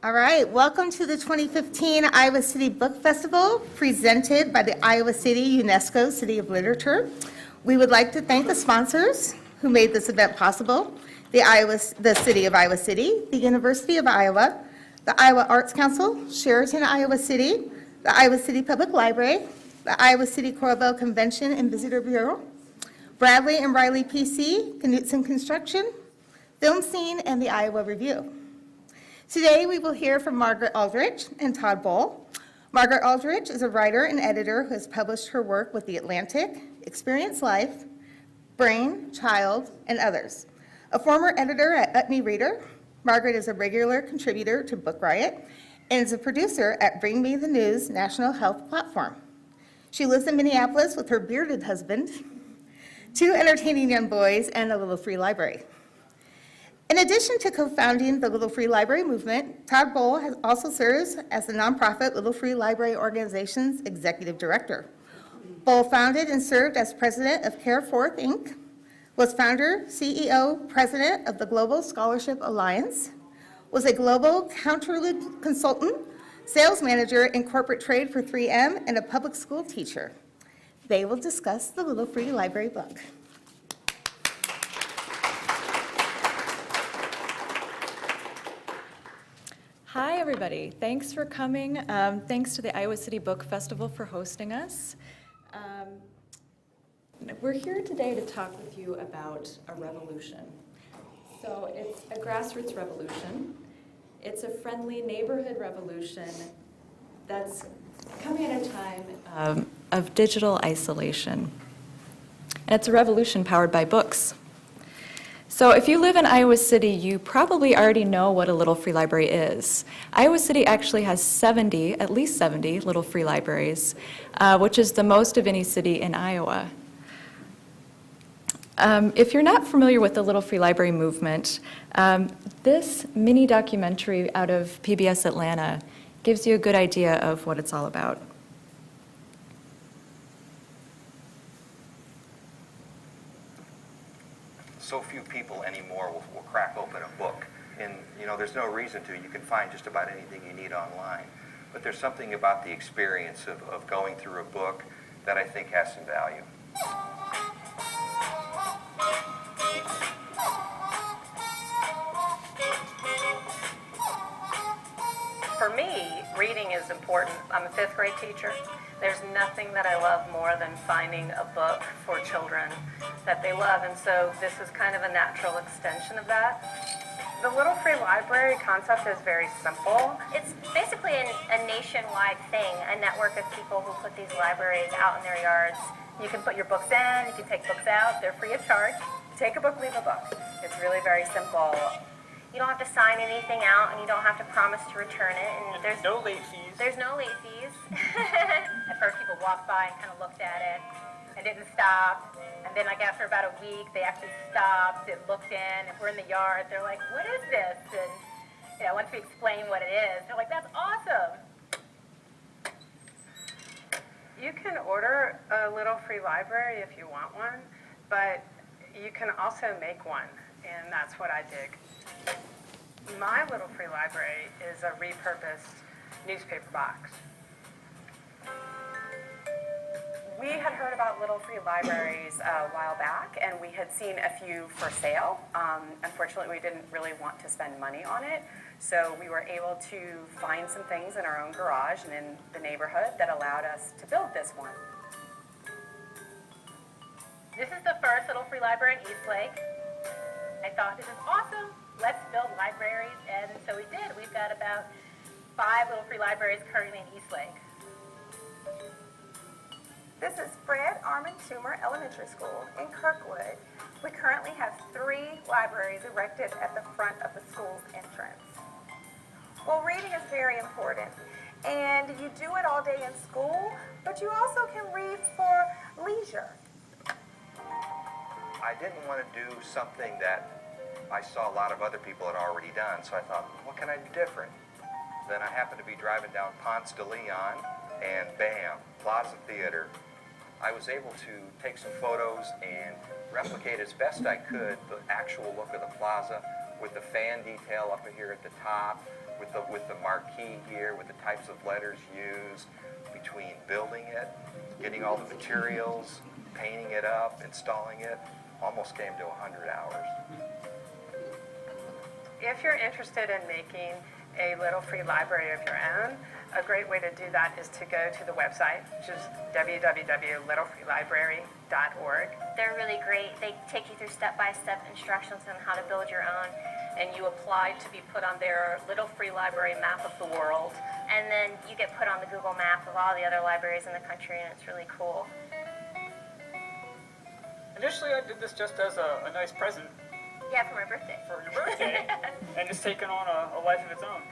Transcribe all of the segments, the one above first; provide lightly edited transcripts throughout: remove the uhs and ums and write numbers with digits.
All right, welcome to the 2015 Iowa City Book Festival presented by the Iowa City UNESCO City of Literature. We would like to thank the sponsors who made this event possible, the City of Iowa City, the University of Iowa, the Iowa Arts Council, Sheraton Iowa City, the Iowa City Public Library, the Iowa City Coralville Convention and Visitor Bureau, Bradley and Riley PC, Knutson Construction, Film Scene, and the Iowa Review. Today, we will hear from Margret Aldrich and Todd Bol. Margret Aldrich is a writer and editor who has published her work with The Atlantic, Experience Life, Brain, Child, and others. A former editor at Utne Reader, Margret is a regular contributor to Book Riot and is a producer at Bring Me the News National Health Platform. She lives in Minneapolis with her bearded husband, 2 entertaining young boys, and a little free library. In addition to co-founding the Little Free Library movement, Todd Bol also serves as the nonprofit Little Free Library Organization's executive director. Bol founded and served as president of Care Forth, Inc., was founder, CEO, president of the Global Scholarship Alliance, was a global counterlude consultant, sales manager in corporate trade for 3M, and a public school teacher. They will discuss the Little Free Library book. Hi, everybody. Thanks for coming. Thanks to the Iowa City Book Festival for hosting us. We're here today to talk with you about a revolution. So it's a grassroots revolution. It's a friendly neighborhood revolution that's coming at a time of digital isolation. And it's a revolution powered by books. So if you live in Iowa City, you probably already know what a Little Free Library is. Iowa City actually has at least 70 Little Free Libraries, which is the most of any city in Iowa. If you're not familiar with the Little Free Library movement, this mini documentary out of PBS Atlanta gives you a good idea of what it's all about. So few people anymore will crack open a book. And, there's no reason to. You can find just about anything you need online. But there's something about the experience of going through a book that I think has some value. For me, reading is important. I'm a 5th grade teacher. There's nothing that I love more than finding a book for children that they love, and so this is kind of a natural extension of that. The Little Free Library concept is very simple. It's basically a nationwide thing, a network of people who put these libraries out in their yards. You can put your books in, you can take books out, they're free of charge. Take a book, leave a book. It's really very simple. You don't have to sign anything out, and you don't have to promise to return it. And There's no late fees. There's no late fees. At first people walked by and kind of looked at it and didn't stop. And then like after about a week, they actually stopped and looked in. If we're in the yard, they're like, what is this? And once we explain what it is, they're like, that's awesome. You can order a Little Free Library if you want one, but you can also make one, and that's what I dig. My Little Free Library is a repurposed newspaper box. We had heard about Little Free Libraries a while back, and we had seen a few for sale. Unfortunately, we didn't really want to spend money on it, so we were able to find some things in our own garage and in the neighborhood that allowed us to build this one. This is the first Little Free Library in Eastlake. I thought, this is awesome. Let's build libraries, and so we did. We've got about 5 Little Free Libraries currently in Eastlake. This is Fred Armand Toomer Elementary School in Kirkwood. We currently have 3 libraries erected at the front of the school's entrance. Well, reading is very important, and you do it all day in school, but you also can read for leisure. I didn't want to do something that I saw a lot of other people had already done, so I thought, what can I do different? Then I happened to be driving down Ponce de Leon, and bam, Plaza Theater. I was able to take some photos and replicate as best I could the actual look of the plaza with the fan detail up here at the top, with the marquee here, with the types of letters used, between building it, getting all the materials, painting it up, installing it, almost came to 100 hours. If you're interested in making a little free library of your own, a great way to do that is to go to the website, which is www.littlefreelibrary.org. They're really great. They take you through step-by-step instructions on how to build your own. And you apply to be put on their Little Free Library map of the world. And then you get put on the Google map of all the other libraries in the country, and it's really cool. Initially, I did this just as a nice present Yeah, for my birthday. for your birthday, and it's taken on a life of its own.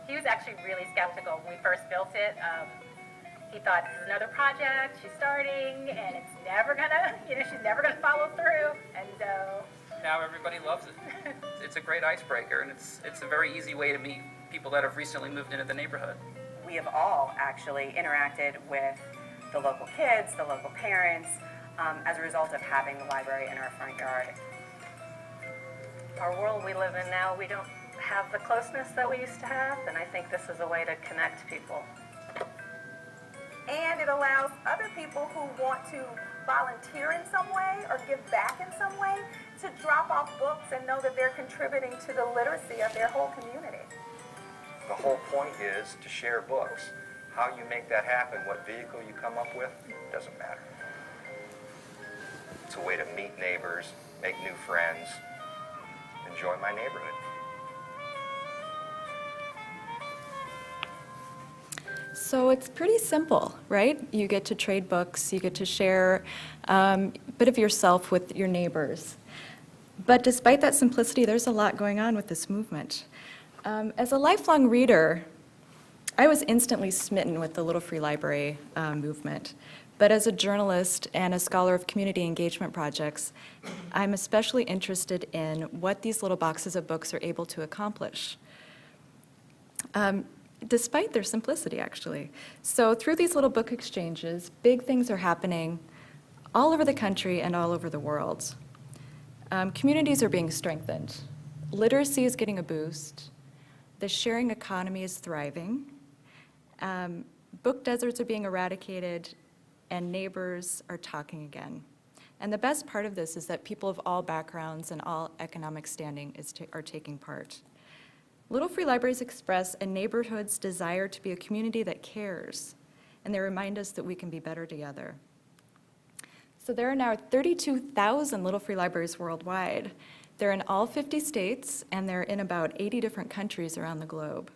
He was actually really skeptical when we first built it. He thought, this is another project she's starting, and it's never gonna, she's never gonna follow through. And so now everybody loves it. It's a great icebreaker, and it's a very easy way to meet people that have recently moved into the neighborhood. We have all actually interacted with the local kids, the local parents, as a result of having the library in our front yard. our world we live in now, we don't have the closeness that we used to have, and I think this is a way to connect people. And it allows other people who want to volunteer in some way or give back in some way to drop off books and know that they're contributing to the literacy of their whole community. The whole point is to share books. How you make that happen, what vehicle you come up with, doesn't matter. It's a way to meet neighbors, make new friends, enjoy my neighborhood. So it's pretty simple, right? You get to trade books, you get to share a bit of yourself with your neighbors. But despite that simplicity, there's a lot going on with this movement. As a lifelong reader, I was instantly smitten with the Little Free Library movement. But as a journalist and a scholar of community engagement projects, I'm especially interested in what these little boxes of books are able to accomplish. Despite their simplicity, actually. So through these little book exchanges, big things are happening all over the country and all over the world. Communities are being strengthened. Literacy is getting a boost. The sharing economy is thriving. Book deserts are being eradicated, and neighbors are talking again. And the best part of this is that people of all backgrounds and all economic standing are taking part. Little Free Libraries express a neighborhood's desire to be a community that cares, and they remind us that we can be better together. So there are now 32,000 Little Free Libraries worldwide. They're in all 50 states, and they're in about 80 different countries around the globe.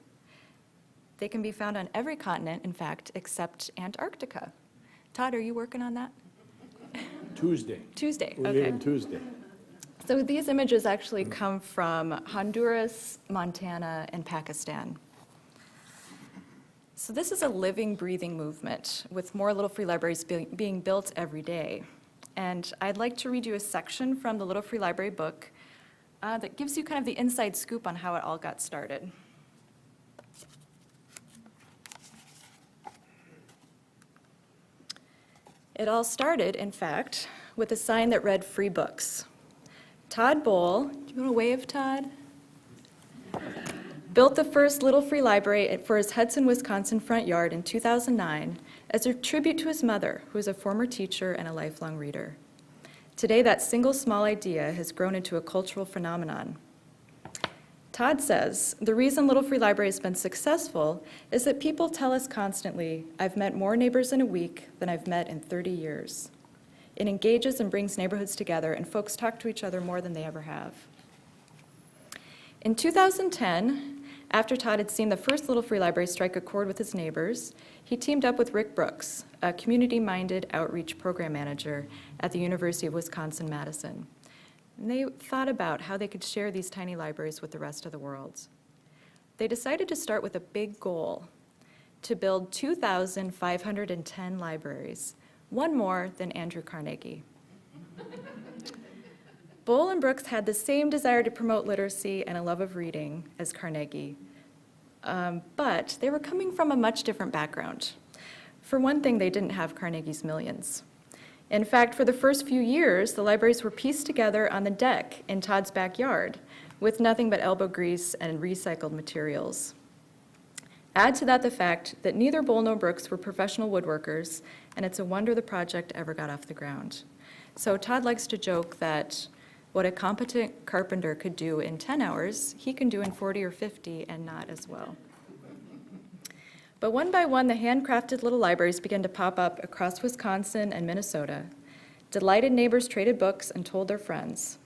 They can be found on every continent, in fact, except Antarctica. Todd, are you working on that? Tuesday. Tuesday, We're okay. leaving Tuesday. So these images actually come from Honduras, Montana, and Pakistan. So this is a living, breathing movement with more Little Free Libraries being built every day. And I'd like to read you a section from the Little Free Library book that gives you kind of the inside scoop on how it all got started. It all started, in fact, with a sign that read "Free Books." Todd Bol, do you want to wave, Todd? Built the first Little Free Library for his Hudson, Wisconsin front yard in 2009 as a tribute to his mother, who is a former teacher and a lifelong reader. Today, that single small idea has grown into a cultural phenomenon. Todd says, the reason Little Free Library has been successful is that people tell us constantly, I've met more neighbors in a week than I've met in 30 years. It engages and brings neighborhoods together, and folks talk to each other more than they ever have. In 2010, after Todd had seen the first Little Free Library strike a chord with his neighbors, he teamed up with Rick Brooks, a community-minded outreach program manager at the University of Wisconsin-Madison. And they thought about how they could share these tiny libraries with the rest of the world. They decided to start with a big goal, to build 2,510 libraries, one more than Andrew Carnegie. Bol and Brooks had the same desire to promote literacy and a love of reading as Carnegie, but they were coming from a much different background. For one thing, they didn't have Carnegie's millions. In fact, for the first few years, the libraries were pieced together on the deck in Todd's backyard, with nothing but elbow grease and recycled materials. Add to that the fact that neither Bol nor Brooks were professional woodworkers, and it's a wonder the project ever got off the ground. So Todd likes to joke that what a competent carpenter could do in 10 hours, he can do in 40 or 50 and not as well. But one by one, the handcrafted little libraries began to pop up across Wisconsin and Minnesota. Delighted neighbors traded books and told their friends.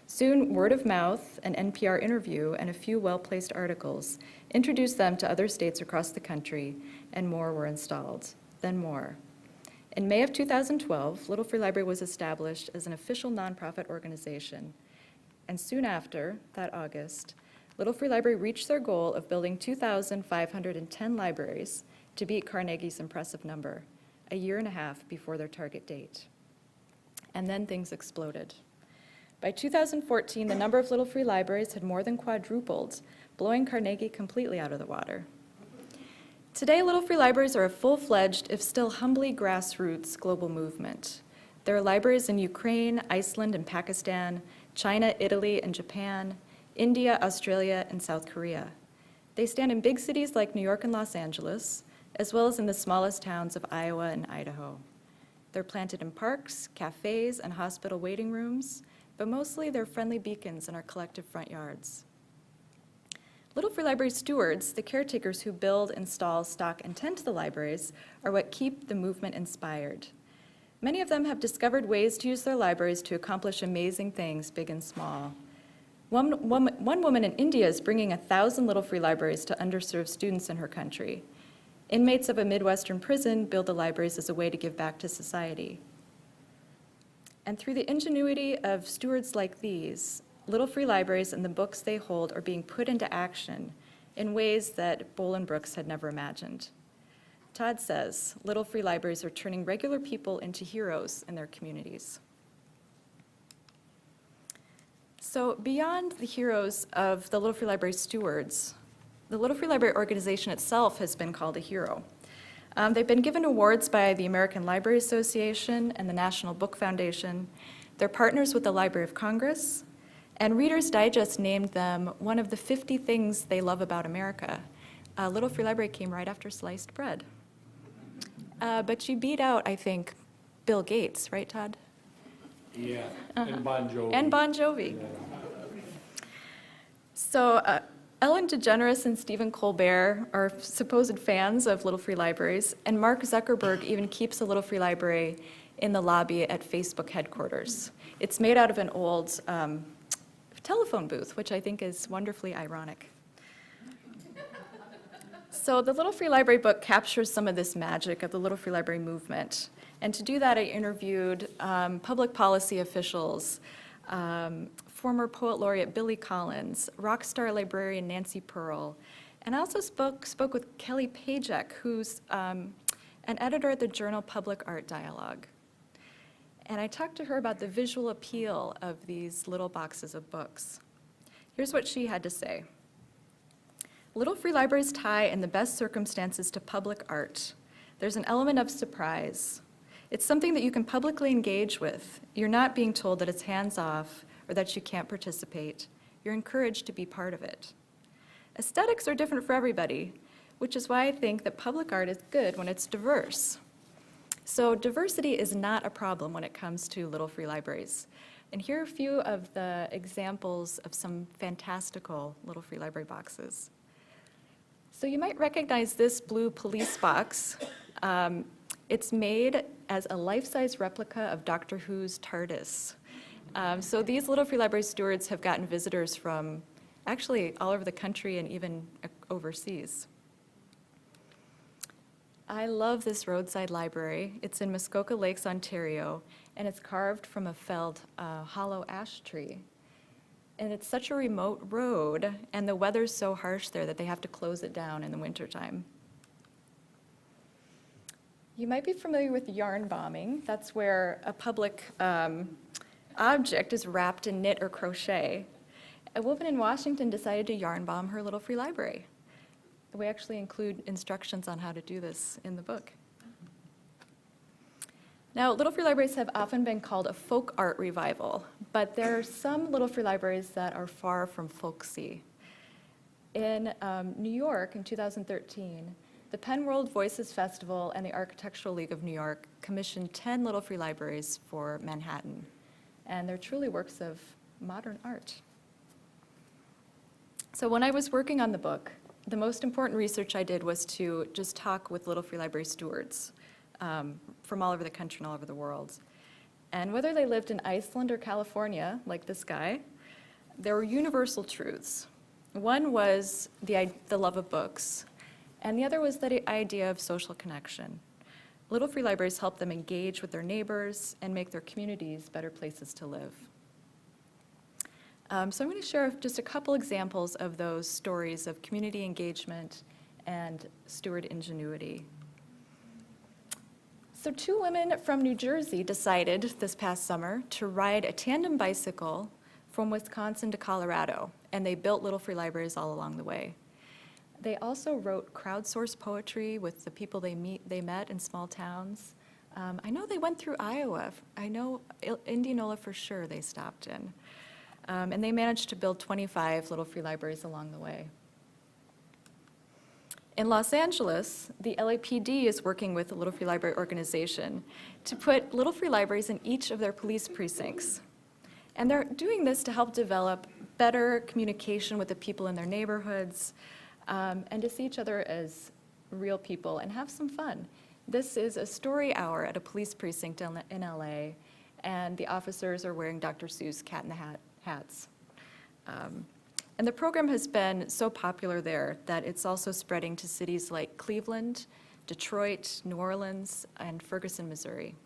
Soon, word of mouth, an NPR interview, and a few well-placed articles introduced them to other states across the country, and more were installed, then more. In May of 2012, Little Free Library was established as an official nonprofit organization. And soon after, that August, Little Free Library reached their goal of building 2,510 libraries to beat Carnegie's impressive number, a year and a half before their target date. And then things exploded. By 2014, the number of Little Free Libraries had more than quadrupled, blowing Carnegie completely out of the water. Today, Little Free Libraries are a full-fledged, if still humbly grassroots, global movement. There are libraries in Ukraine, Iceland, and Pakistan, China, Italy, and Japan, India, Australia, and South Korea. They stand in big cities like New York and Los Angeles, as well as in the smallest towns of Iowa and Idaho. They're planted in parks, cafes, and hospital waiting rooms, but mostly they're friendly beacons in our collective front yards. Little Free Library stewards, the caretakers who build, install, stock, and tend to the libraries, are what keep the movement inspired. Many of them have discovered ways to use their libraries to accomplish amazing things, big and small. One woman in India is bringing 1,000 Little Free Libraries to underserved students in her country. Inmates of a Midwestern prison build the libraries as a way to give back to society. And through the ingenuity of stewards like these, Little Free Libraries and the books they hold are being put into action in ways that Bol and Brooks had never imagined. Todd says, Little Free Libraries are turning regular people into heroes in their communities. So beyond the heroes of the Little Free Library stewards, the Little Free Library organization itself has been called a hero. They've been given awards by the American Library Association and the National Book Foundation. They're partners with the Library of Congress, and Reader's Digest named them one of the 50 things they love about America. Little Free Library came right after sliced bread. But you beat out, I think, Bill Gates, right, Todd? Yeah, and Bon Jovi. And Bon Jovi. Yeah. So Ellen DeGeneres and Stephen Colbert are supposed fans of Little Free Libraries, and Mark Zuckerberg even keeps a Little Free Library in the lobby at Facebook headquarters. It's made out of an old telephone booth, which I think is wonderfully ironic. So the Little Free Library book captures some of this magic of the Little Free Library movement. And to do that, I interviewed public policy officials, former poet laureate Billy Collins, rock star librarian Nancy Pearl, and I also spoke with Kelly Pajek, who's an editor at the journal Public Art Dialogue. And I talked to her about the visual appeal of these little boxes of books. Here's what she had to say. Little Free Libraries tie in the best circumstances to public art. There's an element of surprise. It's something that you can publicly engage with. You're not being told that it's hands-off or that you can't participate. You're encouraged to be part of it. Aesthetics are different for everybody, which is why I think that public art is good when it's diverse. So diversity is not a problem when it comes to Little Free Libraries. And here are a few of the examples of some fantastical Little Free Library boxes. So you might recognize this blue police box. It's made as a life-size replica of Doctor Who's TARDIS. So these Little Free Library stewards have gotten visitors from actually all over the country and even overseas. I love this Roadside Library. It's in Muskoka Lakes, Ontario, and it's carved from a felled hollow ash tree. And it's such a remote road, and the weather's so harsh there that they have to close it down in the wintertime. You might be familiar with yarn bombing. That's where a public object is wrapped in knit or crochet. A woman in Washington decided to yarn bomb her Little Free Library. We actually include instructions on how to do this in the book. Now, Little Free Libraries have often been called a folk art revival, But there are some little free libraries that are far from folksy. In New York in 2013, the Penn World Voices Festival and the Architectural League of New York commissioned 10 little free libraries for Manhattan. And they're truly works of modern art. So when I was working on the book, the most important research I did was to just talk with little free library stewards from all over the country and all over the world. And whether they lived in Iceland or California, like this guy, there were universal truths. One was the love of books, and the other was the idea of social connection. Little free libraries help them engage with their neighbors and make their communities better places to live. So I'm going to share just a couple examples of those stories of community engagement and steward ingenuity. So 2 women from New Jersey decided this past summer to ride a tandem bicycle from Wisconsin to Colorado, and they built little free libraries all along the way. They also wrote crowdsourced poetry with the people they met in small towns. I know they went through Iowa. I know Indianola for sure they stopped in. And they managed to build 25 little free libraries along the way. In Los Angeles, the LAPD is working with the Little Free Library organization to put little free libraries in each of their police precincts. And they're doing this to help develop better communication with the people in their neighborhoods and to see each other as real people and have some fun. This is a story hour at a police precinct in LA, and the officers are wearing Dr. Seuss Cat in the Hat hats. And the program has been so popular there that it's also spreading to cities like Cleveland, Detroit, New Orleans, and Ferguson, Missouri.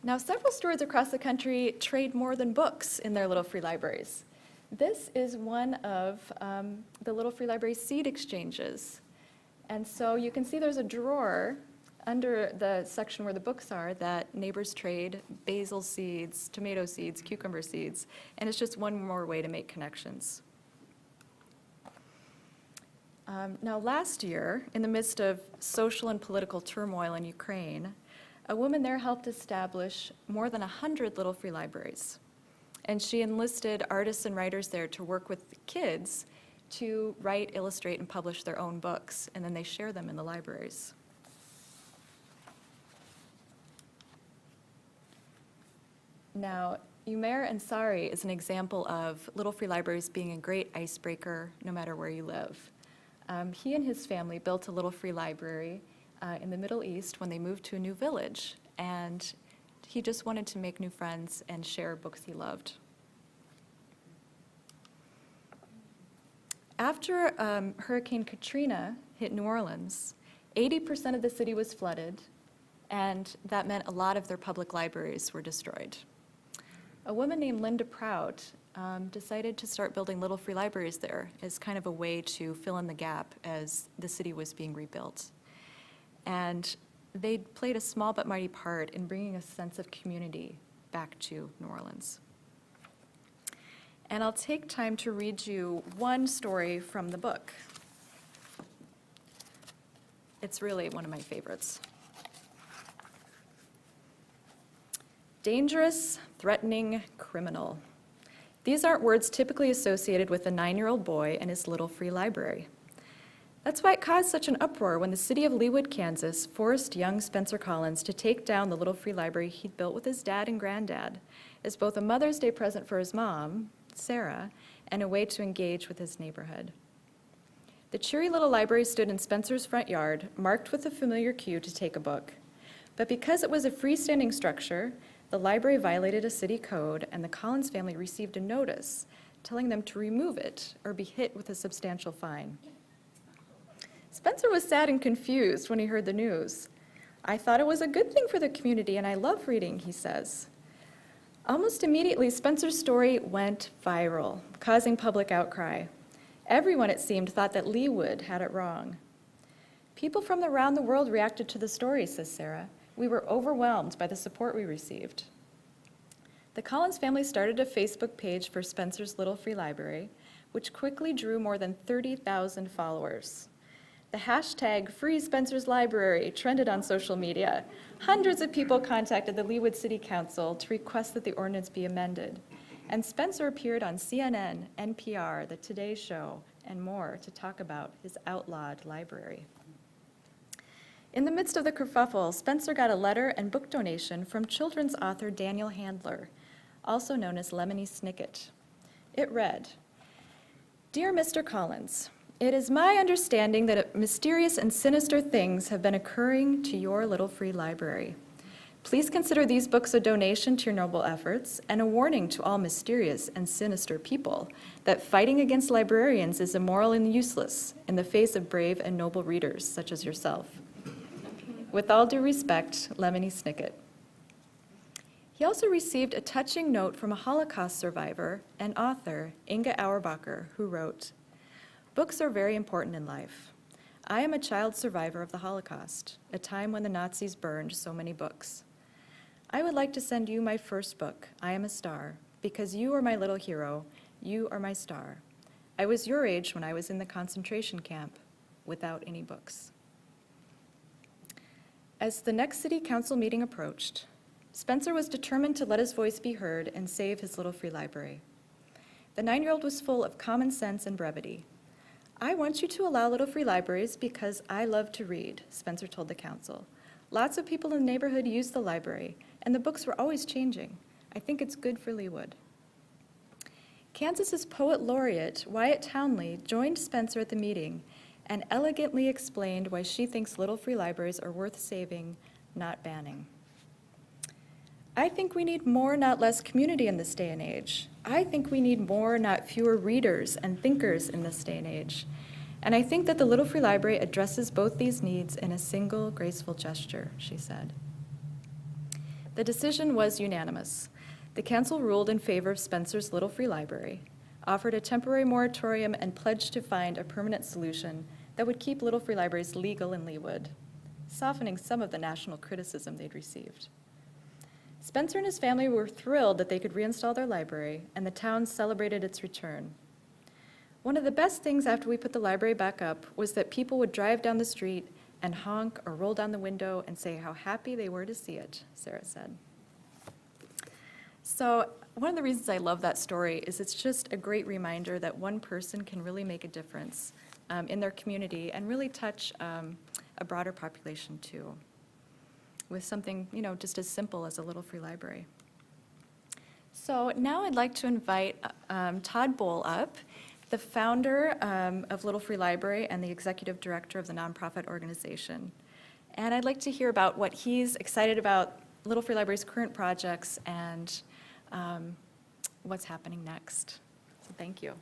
Now, several stewards across the country trade more than books in their little free libraries. This is one of the little free library seed exchanges. And so you can see there's a drawer under the section where the books are that neighbors trade basil seeds, tomato seeds, cucumber seeds, and it's just one more way to make connections. Now, last year, in the midst of social and political turmoil in Ukraine, a woman there helped establish more than 100 little free libraries. And she enlisted artists and writers there to work with the kids to write, illustrate, and publish their own books, and then they share them in the libraries. Now, Umair Ansari is an example of little free libraries being a great icebreaker no matter where you live. He and his family built a little free library in the Middle East when they moved to a new village, and he just wanted to make new friends and share books he loved. After Hurricane Katrina hit New Orleans, 80% of the city was flooded, and that meant a lot of their public libraries were destroyed. A woman named Linda Prout decided to start building little free libraries there as kind of a way to fill in the gap as the city was being rebuilt. And they played a small but mighty part in bringing a sense of community back to New Orleans. And I'll take time to read you one story from the book. It's really one of my favorites. Dangerous, threatening, criminal. These aren't words typically associated with a 9-year-old boy and his little free library. That's why it caused such an uproar when the city of Leawood, Kansas forced young Spencer Collins to take down the little free library he'd built with his dad and granddad as both a Mother's Day present for his mom, Sarah, and a way to engage with his neighborhood. The cheery little library stood in Spencer's front yard, marked with a familiar cue to take a book. But because it was a freestanding structure, the library violated a city code, and the Collins family received a notice telling them to remove it or be hit with a substantial fine. Spencer was sad and confused when he heard the news. "I thought it was a good thing for the community, and I love reading," he says. Almost immediately, Spencer's story went viral, causing public outcry. Everyone, it seemed, thought that Leawood had it wrong. People from around the world reacted to the story, says Sarah. We were overwhelmed by the support we received. The Collins family started a Facebook page for Spencer's Little Free Library, which quickly drew more than 30,000 followers. The hashtag Free Spencer's Library trended on social media. Hundreds of people contacted the Leawood City Council to request that the ordinance be amended. And Spencer appeared on CNN, NPR, The Today Show, and more to talk about his outlawed library. In the midst of the kerfuffle, Spencer got a letter and book donation from children's author Daniel Handler, also known as Lemony Snicket. It read, "Dear Mr. Collins, it is my understanding that mysterious and sinister things have been occurring to your little free library. Please consider these books a donation to your noble efforts and a warning to all mysterious and sinister people that fighting against librarians is immoral and useless in the face of brave and noble readers such as yourself. With all due respect, Lemony Snicket." He also received a touching note from a Holocaust survivor and author, Inga Auerbacher, who wrote, "Books are very important in life. I am a child survivor of the Holocaust, a time when the Nazis burned so many books. I would like to send you my first book, I Am a Star, because you are my little hero, you are my star. I was your age when I was in the concentration camp, without any books." As the next city council meeting approached, Spencer was determined to let his voice be heard and save his little free library. The 9-year-old was full of common sense and brevity. "I want you to allow little free libraries because I love to read," Spencer told the council. "Lots of people in the neighborhood use the library, and the books were always changing. I think it's good for Leawood." Kansas's poet laureate, Wyatt Townley, joined Spencer at the meeting and elegantly explained why she thinks little free libraries are worth saving, not banning. "I think we need more, not less, community in this day and age. I think we need more, not fewer, readers and thinkers in this day and age. And I think that the Little Free Library addresses both these needs in a single, graceful gesture," she said. The decision was unanimous. The council ruled in favor of Spencer's Little Free Library, offered a temporary moratorium, and pledged to find a permanent solution that would keep Little Free Libraries legal in Leawood, softening some of the national criticism they'd received. Spencer and his family were thrilled that they could reinstall their library, and the town celebrated its return. "One of the best things after we put the library back up was that people would drive down the street and honk or roll down the window and say how happy they were to see it," Sarah said. So one of the reasons I love that story is it's just a great reminder that one person can really make a difference in their community and really touch a broader population too, with something, just as simple as a little free library. So now I'd like to invite Todd Bol up, the founder of Little Free Library and the executive director of the nonprofit organization. And I'd like to hear about what he's excited about Little Free Library's current projects and what's happening next. So thank you.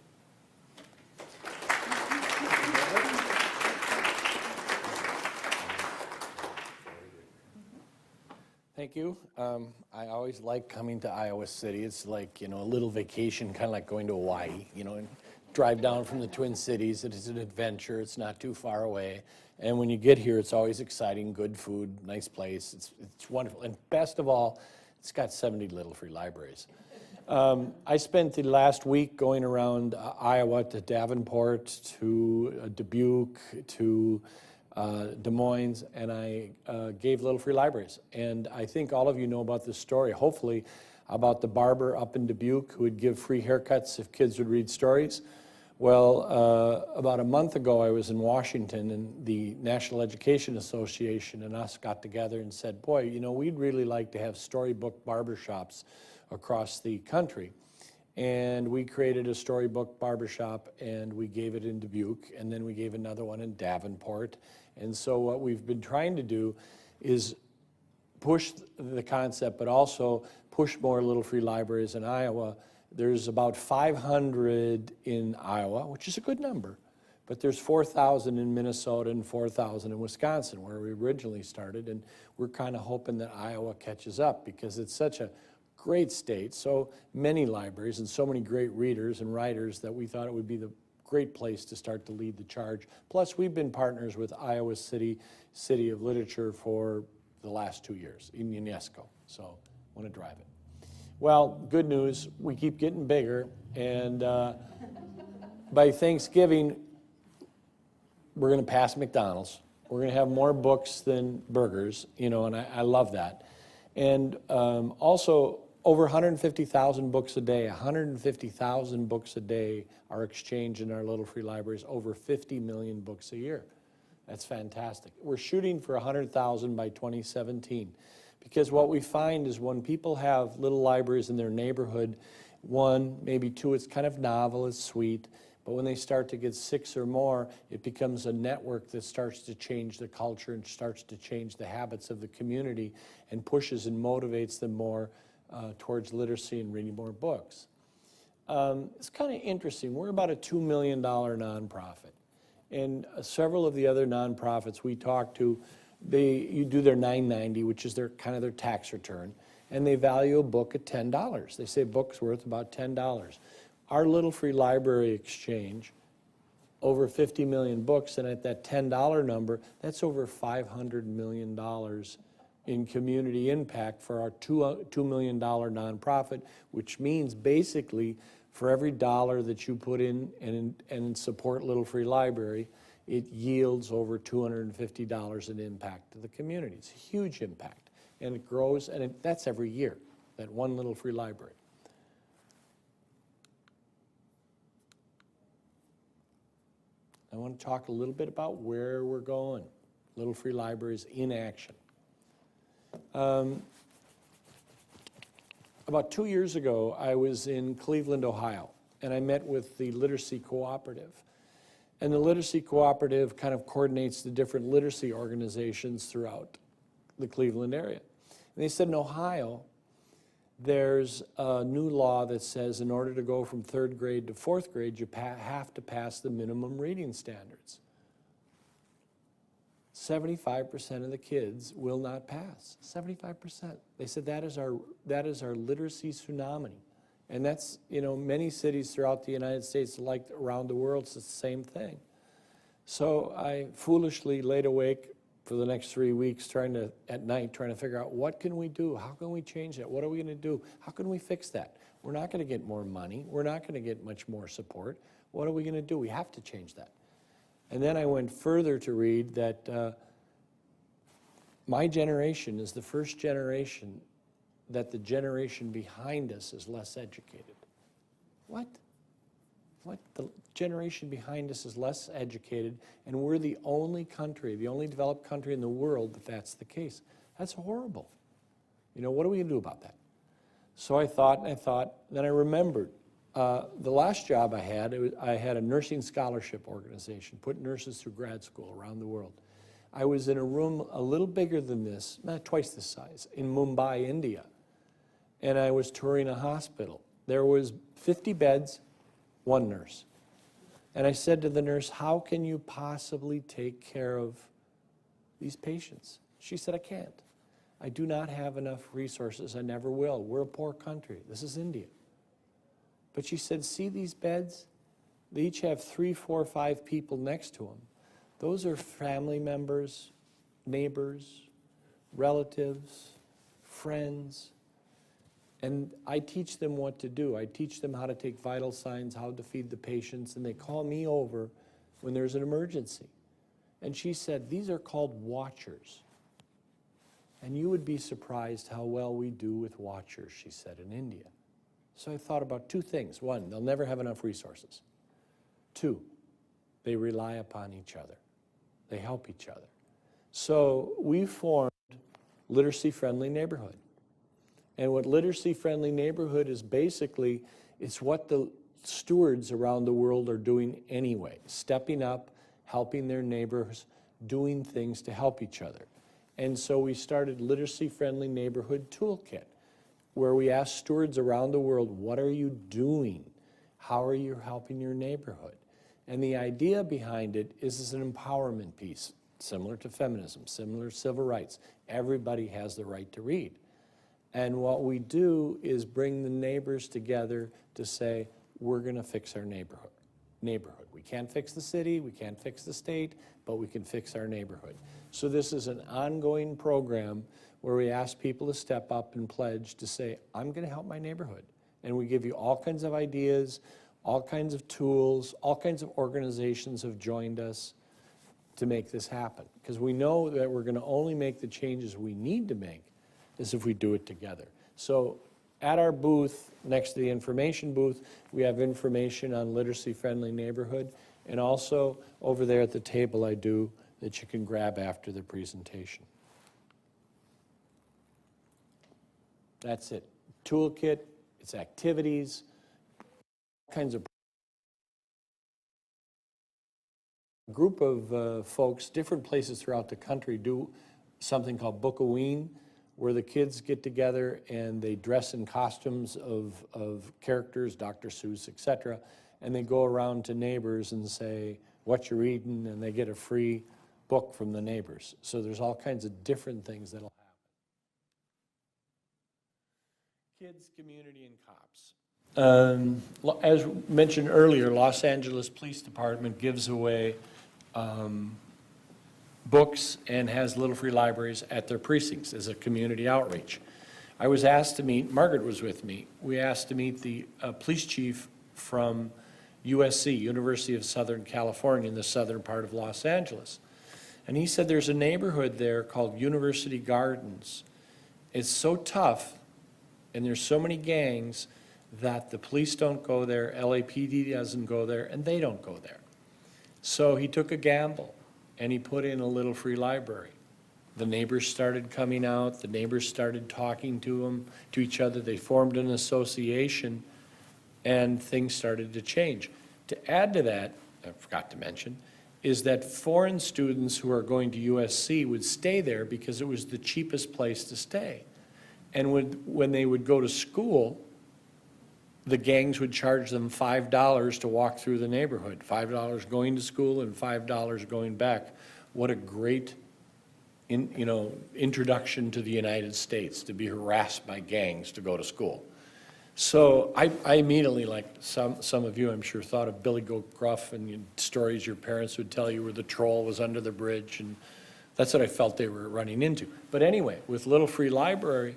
Thank you. I always like coming to Iowa City. It's like, a little vacation, kind of like going to Hawaii, and drive down from the Twin Cities. It is an adventure. It's not too far away. And when you get here, it's always exciting, good food, nice place. It's wonderful. And best of all, it's got 70 little free libraries. I spent the last week going around Iowa to Davenport, to Dubuque, to Des Moines, and I gave Little Free Libraries. And I think all of you know about this story, hopefully, about the barber up in Dubuque who would give free haircuts if kids would read stories. Well, about a month ago, I was in Washington, and the National Education Association and us got together and said, boy, we'd really like to have storybook barbershops across the country. And we created a storybook barbershop, and we gave it in Dubuque, and then we gave another one in Davenport. And so what we've been trying to do is push the concept, but also push more little free libraries in Iowa. There's about 500 in Iowa, which is a good number, but there's 4,000 in Minnesota and 4,000 in Wisconsin, where we originally started, and we're kind of hoping that Iowa catches up because it's such a great state, so many libraries and so many great readers and writers that we thought it would be the great place to start to lead the charge. Plus, we've been partners with Iowa City of Literature for the last 2 years in UNESCO, so I want to drive it. Well, good news, we keep getting bigger, and by Thanksgiving, we're going to pass McDonald's. We're going to have more books than burgers, you know, and I love that. And also, over 150,000 books a day, 150,000 books a day are exchanged in our Little Free Libraries, over 50 million books a year. That's fantastic. We're shooting for 100,000 by 2017, because what we find is when people have little libraries in their neighborhood, one, maybe two, it's kind of novel, it's sweet, but when they start to get 6 or more, it becomes a network that starts to change the culture and starts to change the habits of the community and pushes and motivates them more towards literacy and reading more books. It's kind of interesting. We're about a $2 million nonprofit. And several of the other nonprofits we talk to, you do their 990, which is their kind of their tax return, and they value a book at $10. They say a book's worth about $10. Our Little Free Library exchange, over 50 million books, and at that $10 number, that's over $500 million in community impact for our $2 million nonprofit, which means basically for every dollar that you put in and support Little Free Library, it yields over $250 in impact to the community. It's a huge impact, and it grows, and that's every year, that one Little Free Library. I want to talk a little bit about where we're going. Little Free Libraries in action. About 2 years ago, I was in Cleveland, Ohio, and I met with the Literacy Cooperative. And the Literacy Cooperative kind of coordinates the different literacy organizations throughout the Cleveland area. And they said in Ohio, there's a new law that says in order to go from 3rd grade to 4th grade, you have to pass the minimum reading standards. 75% of the kids will not pass, 75%. They said that is our literacy tsunami. And that's, you know, many cities throughout the United States, like around the world, it's the same thing. So I foolishly laid awake for the next 3 weeks at night trying to figure out what can we do? How can we change that? What are we going to do? How can we fix that? We're not going to get more money. We're not going to get much more support. What are we going to do? We have to change that. And then I went further to read that my generation is the first generation that the generation behind us is less educated. What? What? The generation behind us is less educated, and we're the only country, the only developed country in the world that's the case. That's horrible. You know, what are we going to do about that? So I thought, then I remembered the last job I had a nursing scholarship organization, put nurses through grad school around the world. I was in a room a little bigger than this, not twice this size, in Mumbai, India, and I was touring a hospital. There was 50 beds, 1 nurse. And I said to the nurse, how can you possibly take care of these patients? She said, I can't. I do not have enough resources. I never will. We're a poor country. This is India. But she said, see these beds? They each have 3, 4, 5 people next to them. Those are family members, neighbors, relatives, friends. And I teach them what to do. I teach them how to take vital signs, how to feed the patients, and they call me over when there's an emergency. And she said, these are called watchers. And you would be surprised how well we do with watchers, she said, in India. So I thought about 2 things. 1, they'll never have enough resources. 2, they rely upon each other. They help each other. So we formed Literacy Friendly Neighborhood. And what Literacy Friendly Neighborhood is basically, it's what the stewards around the world are doing anyway, stepping up, helping their neighbors, doing things to help each other. And so we started Literacy Friendly Neighborhood Toolkit, where we ask stewards around the world, what are you doing? How are you helping your neighborhood? And the idea behind it is it's an empowerment piece, similar to feminism, similar to civil rights. Everybody has the right to read. And what we do is bring the neighbors together to say, we're going to fix our neighborhood. We can't fix the city, we can't fix the state, but we can fix our neighborhood. So this is an ongoing program where we ask people to step up and pledge to say, I'm going to help my neighborhood. And we give you all kinds of ideas, all kinds of tools, all kinds of organizations have joined us. to make this happen. Because we know that we're going to only make the changes we need to make is if we do it together. So at our booth, next to the information booth, we have information on literacy-friendly neighborhood, and also over there at the table I do that you can grab after the presentation. That's it. Toolkit, it's activities, all kinds of. A group of folks, different places throughout the country, do something called Bookoween, where the kids get together and they dress in costumes of characters, Dr. Seuss, etc., and they go around to neighbors and say, "What you reading?" and they get a free book from the neighbors. So there's all kinds of different things that'll happen. Kids, community, and cops. As mentioned earlier, Los Angeles Police Department gives away books and has little free libraries at their precincts as a community outreach. I was asked to meet, Margaret was with me, we asked to meet the police chief from USC, University of Southern California, in the southern part of Los Angeles. And he said there's a neighborhood there called University Gardens. It's so tough, and there's so many gangs, that the police don't go there, LAPD doesn't go there, and they don't go there. So he took a gamble, and he put in a little free library. The neighbors started coming out, the neighbors started talking to each other, they formed an association, and things started to change. To add to that, I forgot to mention, is that foreign students who are going to USC would stay there because it was the cheapest place to stay. And when they would go to school, the gangs would charge them $5 to walk through the neighborhood, $5 going to school and $5 going back. What a great introduction to the United States, to be harassed by gangs to go to school. So I immediately, like some of you, I'm sure, thought of Billy Goat Gruff and stories your parents would tell you where the troll was under the bridge, and that's what I felt they were running into. But anyway, with Little Free Library,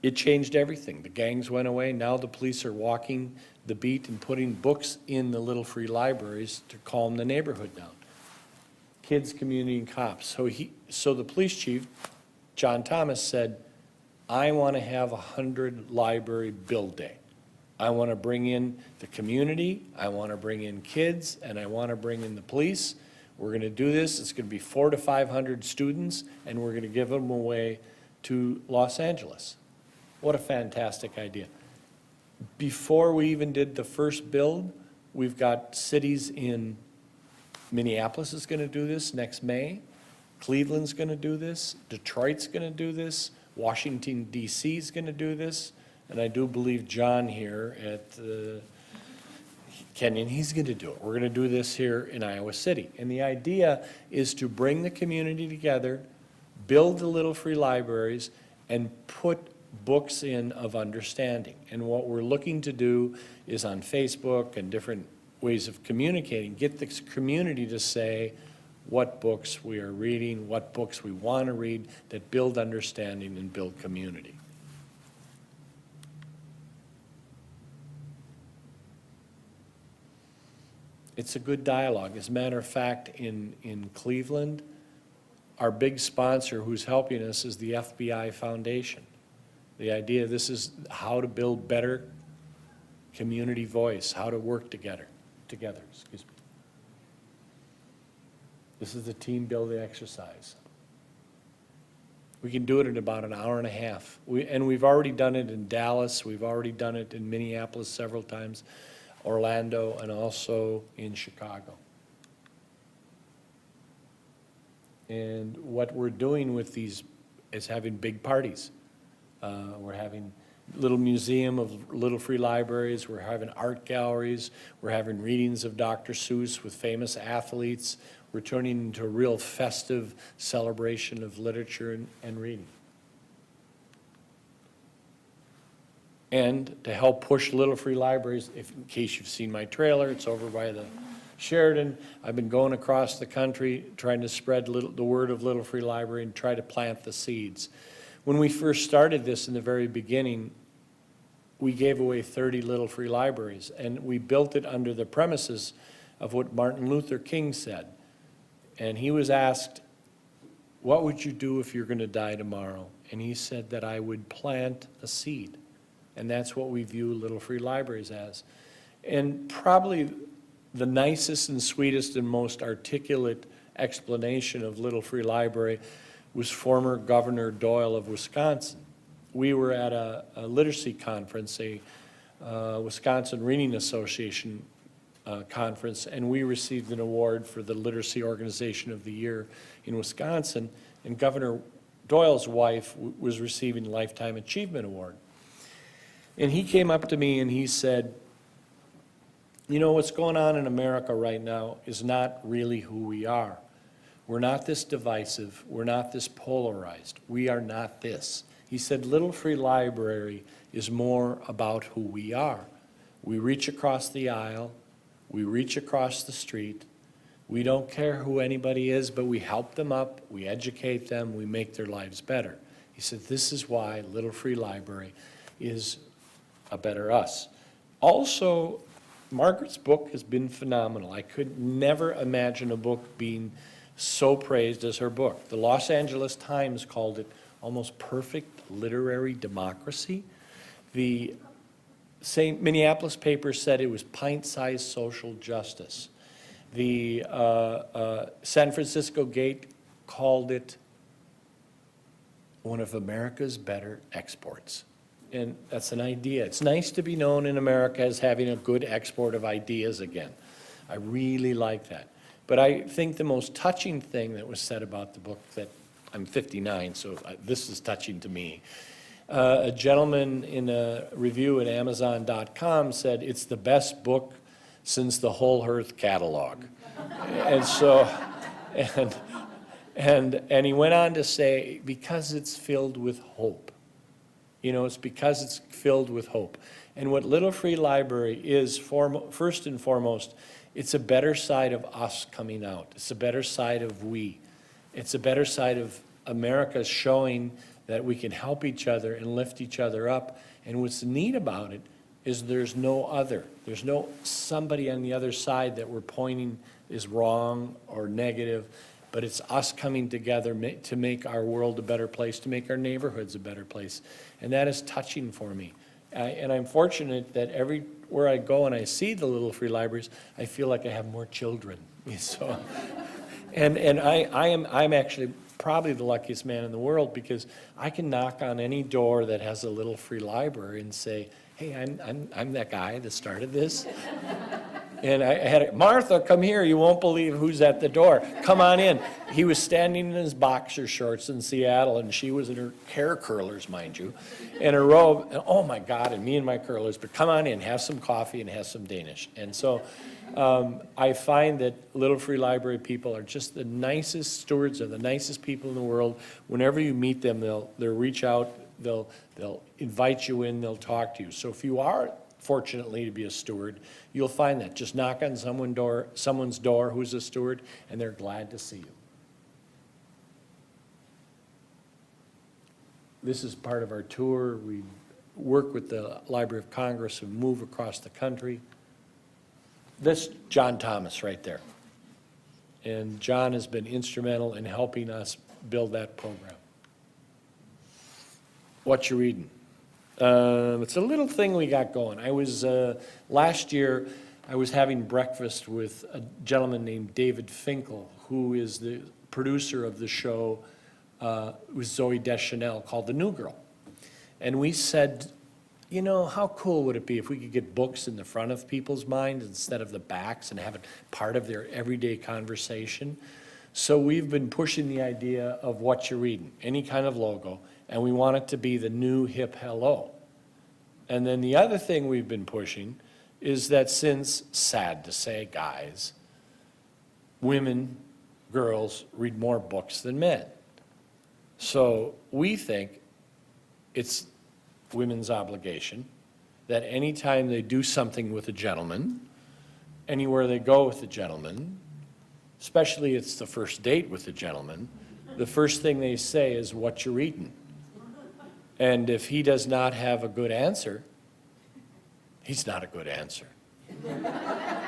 it changed everything. The gangs went away. Now the police are walking the beat and putting books in the Little Free Libraries to calm the neighborhood down. Kids, community, and cops. So the police chief, John Thomas, said, I want to have 100 library build day. I want to bring in the community, I want to bring in kids, and I want to bring in the police. We're going to do this. It's going to be 400 to 500 students, and we're going to give them away to Los Angeles. What a fantastic idea. Before we even did the first build, we've got cities in Minneapolis is going to do this next May. Cleveland's going to do this. Detroit's going to do this. Washington, D.C. is going to do this. And I do believe John here at Kenyon, he's going to do it. We're going to do this here in Iowa City. And the idea is to bring the community together, build the little free libraries, and put books in of understanding. And what we're looking to do is on Facebook and different ways of communicating, get the community to say what books we are reading, what books we want to read that build understanding and build community. It's a good dialogue. As a matter of fact, in Cleveland, our big sponsor who's helping us is the FBI Foundation. The idea, this is how to build better community voice, how to work together, excuse me. This is the team building exercise. We can do it in about an hour and a half. We've already done it in Dallas, we've already done it in Minneapolis several times, Orlando, and also in Chicago. And what we're doing with these is having big parties. We're having little museum of little free libraries, we're having art galleries, we're having readings of Dr. Seuss with famous athletes. We're turning into a real festive celebration of literature and reading. And to help push little free libraries, in case you've seen my trailer, it's over by the Sheridan. I've been going across the country trying to spread the word of Little Free Library and try to plant the seeds. When we first started this in the very beginning, we gave away 30 little free libraries, and we built it under the premises of what Martin Luther King said. And he was asked, what would you do if you're going to die tomorrow? And he said that I would plant a seed. And that's what we view Little Free Libraries as. And probably the nicest and sweetest and most articulate explanation of Little Free Library was former Governor Doyle of Wisconsin. We were at a literacy conference, a Wisconsin Reading Association conference, and we received an award for the Literacy Organization of the Year in Wisconsin, and Governor Doyle's wife was receiving a Lifetime Achievement Award. And he came up to me and he said, you know, what's going on in America right now is not really who we are. We're not this divisive. We're not this polarized. We are not this. He said, Little Free Library is more about who we are. We reach across the aisle. We reach across the street. We don't care who anybody is, but we help them up. We educate them. We make their lives better. He said, this is why Little Free Library is a better us. Also, Margaret's book has been phenomenal. I could never imagine a book being so praised as her book. The Los Angeles Times called it almost perfect literary democracy. The St. Minneapolis paper said it was pint-sized social justice. The San Francisco Gate called it one of America's better exports. And that's an idea. It's nice to be known in America as having a good export of ideas again. I really like that. But I think the most touching thing that was said about the book, that I'm 59, so this is touching to me. A gentleman in a review at Amazon.com said, it's the best book since the Whole Earth catalog. And so, and he went on to say, because it's filled with hope. You know, it's because it's filled with hope. And what Little Free Library is, first and foremost, it's a better side of us coming out. It's a better side of we. It's a better side of America showing that we can help each other and lift each other up. And what's neat about it is there's no other. There's no somebody on the other side that we're pointing is wrong or negative, but it's us coming together to make our world a better place, to make our neighborhoods a better place. And that is touching for me. And I'm fortunate that everywhere I go and I see the Little Free Libraries, I feel like I have more children. So, and I'm actually probably the luckiest man in the world, because I can knock on any door that has a Little Free Library and say, hey, I'm that guy that started this. And I had Martha, come here, you won't believe who's at the door. Come on in. He was standing in his boxer shorts in Seattle, and she was in her hair curlers, mind you, and a robe, and oh my God, and me in my curlers, but come on in, have some coffee and have some Danish. And so I find that Little Free Library people are just the nicest stewards, are the nicest people in the world. Whenever you meet them, they'll reach out, they'll invite you in, they'll talk to you. So if you are fortunately to be a steward, you'll find that. Just knock on someone's door who's a steward, and they're glad to see you. This is part of our tour. We work with the Library of Congress and move across the country. This John Thomas right there. And John has been instrumental in helping us build that program. What you reading? It's a little thing we got going. I was, last year, I was having breakfast with a gentleman named David Finkel, who is the producer of the show with Zooey Deschanel called The New Girl. And we said, you know, how cool would it be if we could get books in the front of people's minds instead of the backs and have it part of their everyday conversation? So we've been pushing the idea of what you're reading, any kind of logo, and we want it to be the new hip hello. And then the other thing we've been pushing is that since, sad to say, guys, women, girls read more books than men. So we think it's women's obligation that anytime they do something with a gentleman, anywhere they go with a gentleman, especially it's the first date with a gentleman, the first thing they say is, what you reading? And if he does not have a good answer, he's not a good answer.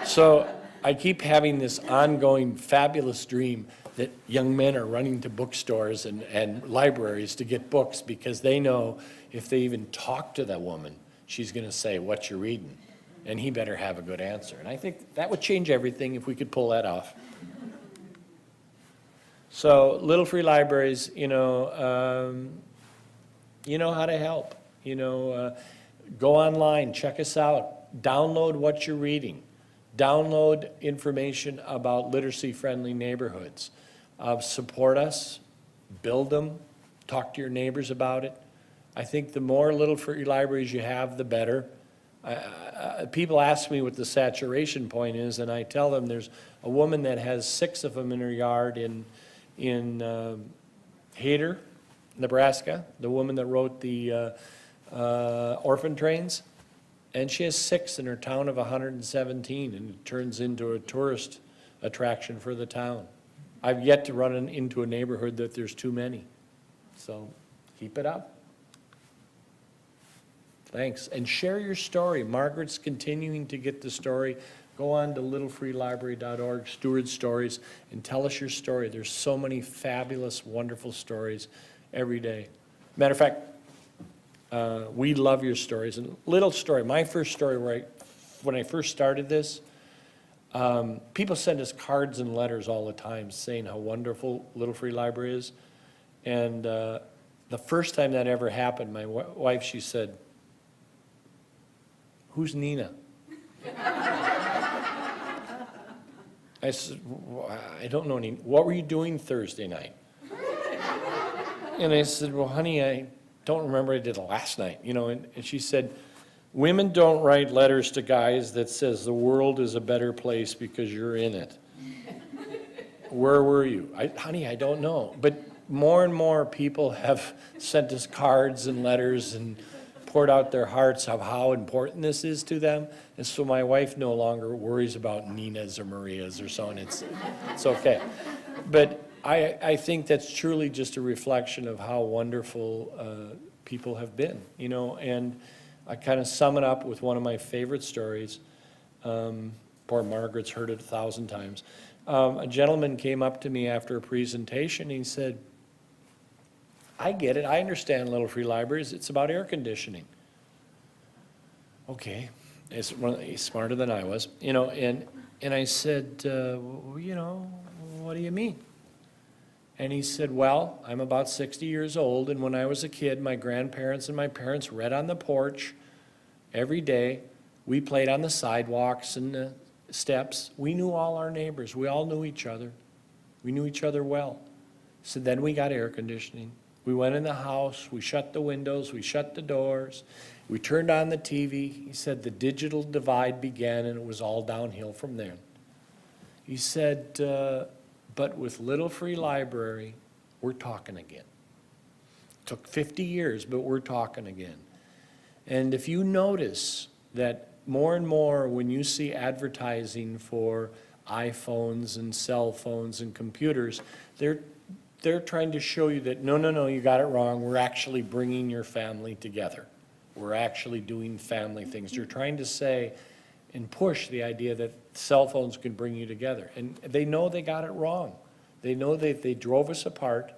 So I keep having this ongoing fabulous dream that young men are running to bookstores and libraries to get books because they know if they even talk to that woman, she's going to say, "What you reading?" And he better have a good answer. And I think that would change everything if we could pull that off. So Little Free Libraries, you know how to help. Go online, check us out, download what you're reading, download information about literacy-friendly neighborhoods, support us, build them, talk to your neighbors about it. I think the more Little Free Libraries you have, the better. People ask me what the saturation point is, and I tell them there's a woman that has 6 of them in her yard in Hayter, Nebraska, the woman that wrote the orphan trains, and she has 6 in her town of 117, and it turns into a tourist attraction for the town. I've yet to run into a neighborhood that there's too many, so keep it up. Thanks, and share your story. Margaret's continuing to get the story. Go on to littlefreelibrary.org, Steward Stories, and tell us your story. There's so many fabulous, wonderful stories every day. Matter of fact, we love your stories. And little story, my first story, when I first started this, people send us cards and letters all the time saying how wonderful Little Free Library is. And the first time that ever happened, my wife, she said, "Who's Nina?" I said, "I don't know, Nina. What were you doing Thursday night?" And I said, "Well, honey, I don't remember what I did last night." And she said, "Women don't write letters to guys that says the world is a better place because you're in it." Where were you? Honey, I don't know. But more and more people have sent us cards and letters and poured out their hearts of how important this is to them. And so my wife no longer worries about Nina's or Maria's or so on. It's okay. But I think that's truly just a reflection of how wonderful people have been, and I kind of sum it up with one of my favorite stories. Poor Margaret's heard it 1,000 times. A gentleman came up to me after a presentation, and he said, "I get it, I understand Little Free Libraries, it's about air conditioning." Okay, he's smarter than I was, and I said, "What do you mean?" And he said, "Well, I'm about 60 years old, and when I was a kid, my grandparents and my parents read on the porch every day. We played on the sidewalks and the steps. We knew all our neighbors. We all knew each other. We knew each other well. So then we got air conditioning. We went in the house, we shut the windows, we shut the doors, we turned on the TV." He said the digital divide began, and it was all downhill from there. He said, "But with Little Free Library, we're talking again. Took 50 years, but we're talking again." And if you notice that more and more when you see advertising for iPhones and cell phones and computers, they're trying to show you that, no, you got it wrong. We're actually bringing your family together. We're actually doing family things. They're trying to say and push the idea that cell phones can bring you together. And they know they got it wrong. They know that they drove us apart,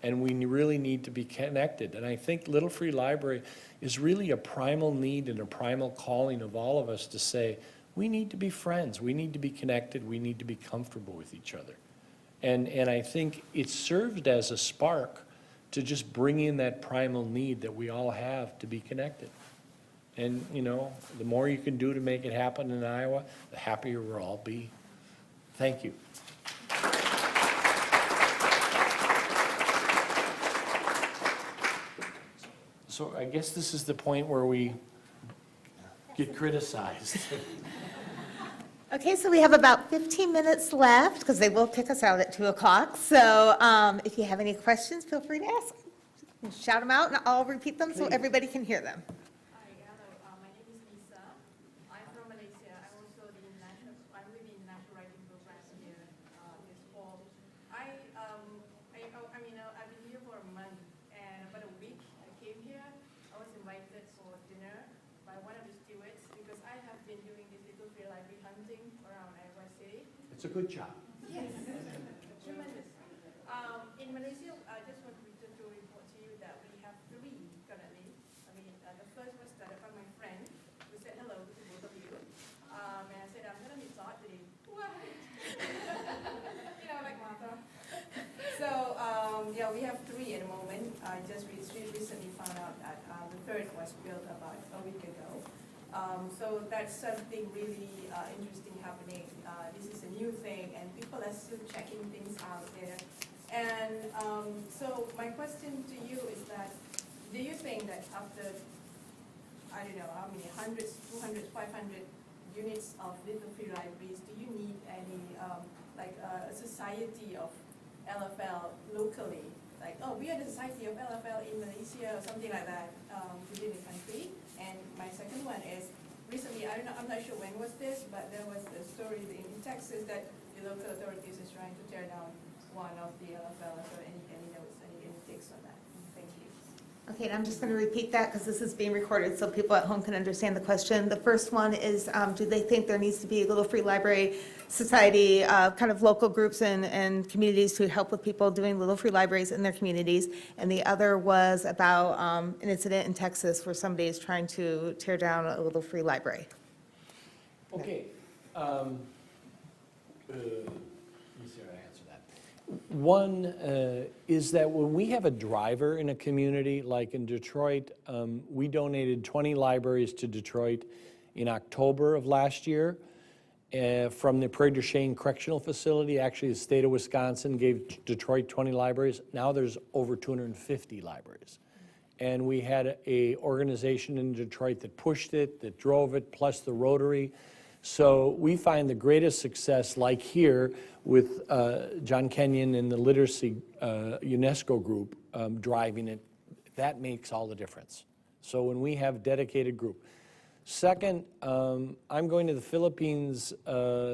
and we really need to be connected. And I think Little Free Library is really a primal need and a primal calling of all of us to say, we need to be friends, we need to be connected, we need to be comfortable with each other. And I think it served as a spark to just bring in that primal need that we all have to be connected. And, the more you can do to make it happen in Iowa, the happier we'll all be. Thank you. So I guess this is the point where we get criticized. Okay, so we have about 15 minutes left, because they will kick us out at 2 o'clock. So if you have any questions, feel free to ask. Shout them out, and I'll repeat them so everybody can hear them. Hi, hello. My name is Lisa. I'm from Malaysia. I'm also I'm with the National Writing Program here this fall. I've been here for a month, and about a week I came here. I was invited for dinner by one of the stewards because I have been doing this Little Free Library hunting around Iowa City. It's a good job. Yes, tremendous. In Malaysia, I just want to report to you that we have 3 currently. I mean, the first was started by my friend who said hello to both of you. And I said, I'm going to meet Todd today. What? Like Martha. So, yeah, we have 3 at the moment. I just recently found out that the 3rd was built about a week ago. So that's something really interesting happening. This is a new thing, and people are still checking things out there. And so my question to you is that, do you think that after, I don't know, how many, hundreds, 200, 500 units of little free libraries, do you need any, like a society of LFL locally? Like, oh, we are the Society of LFL in Malaysia or something like that within the country. And my second one is, recently, I'm not sure when was this, but there was a story in Texas that the local authorities is trying to tear down one of the LFL. So any notes, any takes on that? Thank you. Okay, and I'm just going to repeat that because this is being recorded so people at home can understand the question. The first one is, do they think there needs to be a little free library society, kind of local groups and communities to help with people doing little free libraries in their communities? And the other was about an incident in Texas where somebody is trying to tear down a little free library. Okay. Let me see how to answer that. One is that when we have a driver in a community, like in Detroit, we donated 20 libraries to Detroit in October of last year from the Prairie du Chien Correctional Facility. Actually, the state of Wisconsin gave Detroit 20 libraries. Now there's over 250 libraries. And we had a organization in Detroit that pushed it, that drove it, plus the Rotary. So we find the greatest success, like here, with John Kenyon and the Literacy UNESCO group driving it. That makes all the difference. So when we have dedicated group. Second, I'm going to the Philippines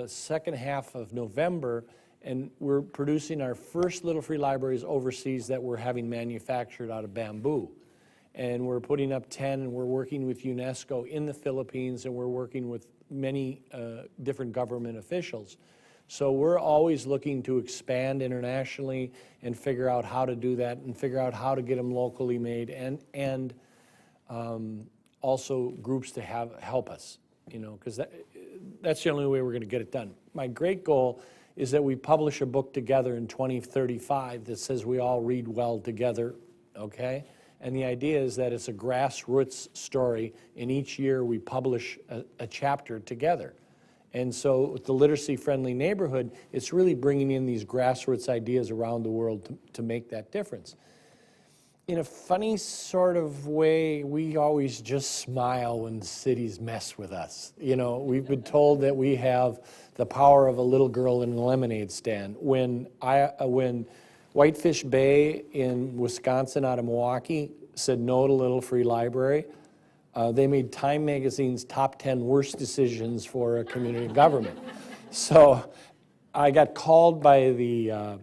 second half of November, and we're producing our first little free libraries overseas that we're having manufactured out of bamboo. And we're putting up 10, and we're working with UNESCO in the Philippines, and we're working with many different government officials. So we're always looking to expand internationally and figure out how to do that and figure out how to get them locally made and also groups to help us, because that's the only way we're going to get it done. My great goal is that we publish a book together in 2035 that says we all read well together, okay? And the idea is that it's a grassroots story, and each year we publish a chapter together. And so with the literacy-friendly neighborhood, it's really bringing in these grassroots ideas around the world to make that difference. In a funny sort of way, we always just smile when cities mess with us. We've been told that we have the power of a little girl in a lemonade stand. When Whitefish Bay in Wisconsin out of Milwaukee said no to Little Free Library, they made Time Magazine's top 10 worst decisions for a community government. So I got called by the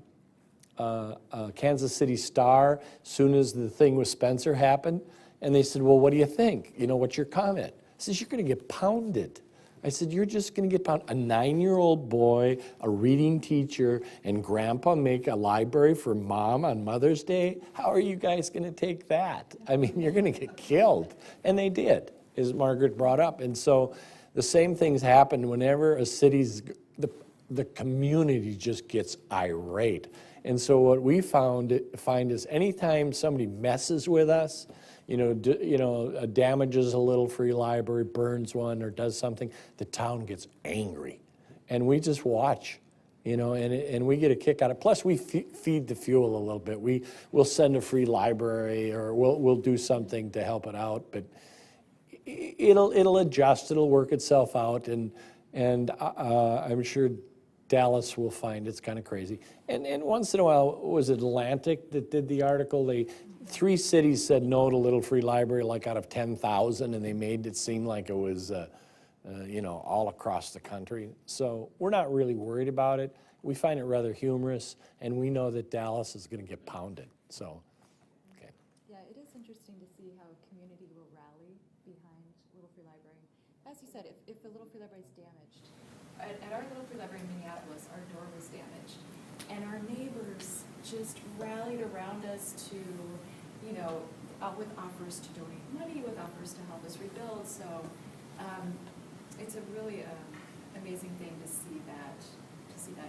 Kansas City Star as soon as the thing with Spencer happened, and they said, well, what do you think? What's your comment? I said, you're going to get pounded. I said, you're just going to get pounded. A 9-year-old boy, a reading teacher, and grandpa make a library for mom on Mother's Day? How are you guys going to take that? I mean, you're going to get killed. And they did, as Margaret brought up. And so the same things happen whenever a city's, the community just gets irate. And so what we find is anytime somebody messes with us, damages a little free library, burns one, or does something, the town gets angry. And we just watch, and we get a kick out of it. Plus, we feed the fuel a little bit. We'll send a free library, or we'll do something to help it out. But it'll adjust, it'll work itself out, and I'm sure Dallas will find it's kind of crazy. And once in a while, was it Atlantic that did the article? 3 cities said no to Little Free Library, like out of 10,000, and they made it seem like it was, all across the country. So we're not really worried about it. We find it rather humorous, and we know that Dallas is going to get pounded. So, okay. Yeah, it is interesting to see how a community will rally behind Little Free Library. As you said, if the Little Free Library is damaged, at our Little Free Library in Minneapolis, our door was damaged. And our neighbors just rallied around us to, with offers to donate money, with offers to help us rebuild. So it's a really amazing thing to see that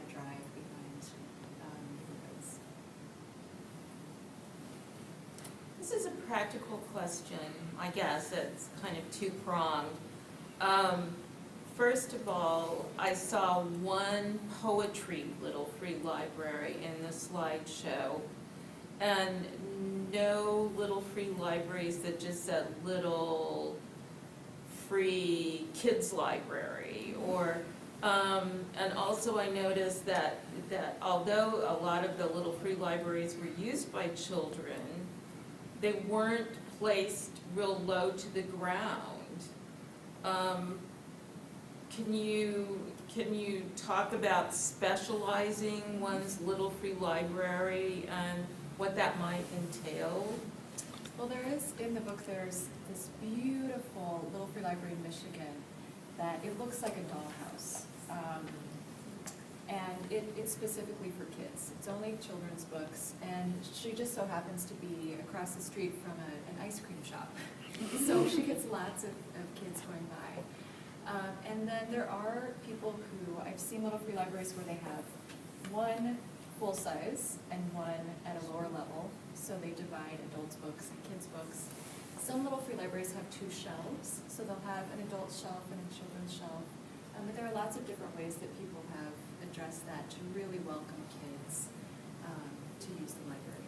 drive behind neighborhoods. This is a practical question, I guess. It's kind of two-pronged. First of all, I saw one poetry Little Free Library in the slideshow, and no Little Free Libraries that just said Little Free Kids Library. And also I noticed that although a lot of the Little Free Libraries were used by children, they weren't placed real low to the ground. Can you talk about specializing one's Little Free Library and what that might entail? Well, there is, in the book, there's this beautiful Little Free Library in Michigan that it looks like a dollhouse. And it's specifically for kids. It's only children's books, and she just so happens to be across the street from an ice cream shop. So she gets lots of kids going by. And then there are people who, I've seen Little Free Libraries where they have one full size and one at a lower level, so they divide adults' books and kids' books. Some Little Free Libraries have two shelves, so they'll have an adult shelf and a children's shelf. But there are lots of different ways that people have addressed that to really welcome kids to use the library.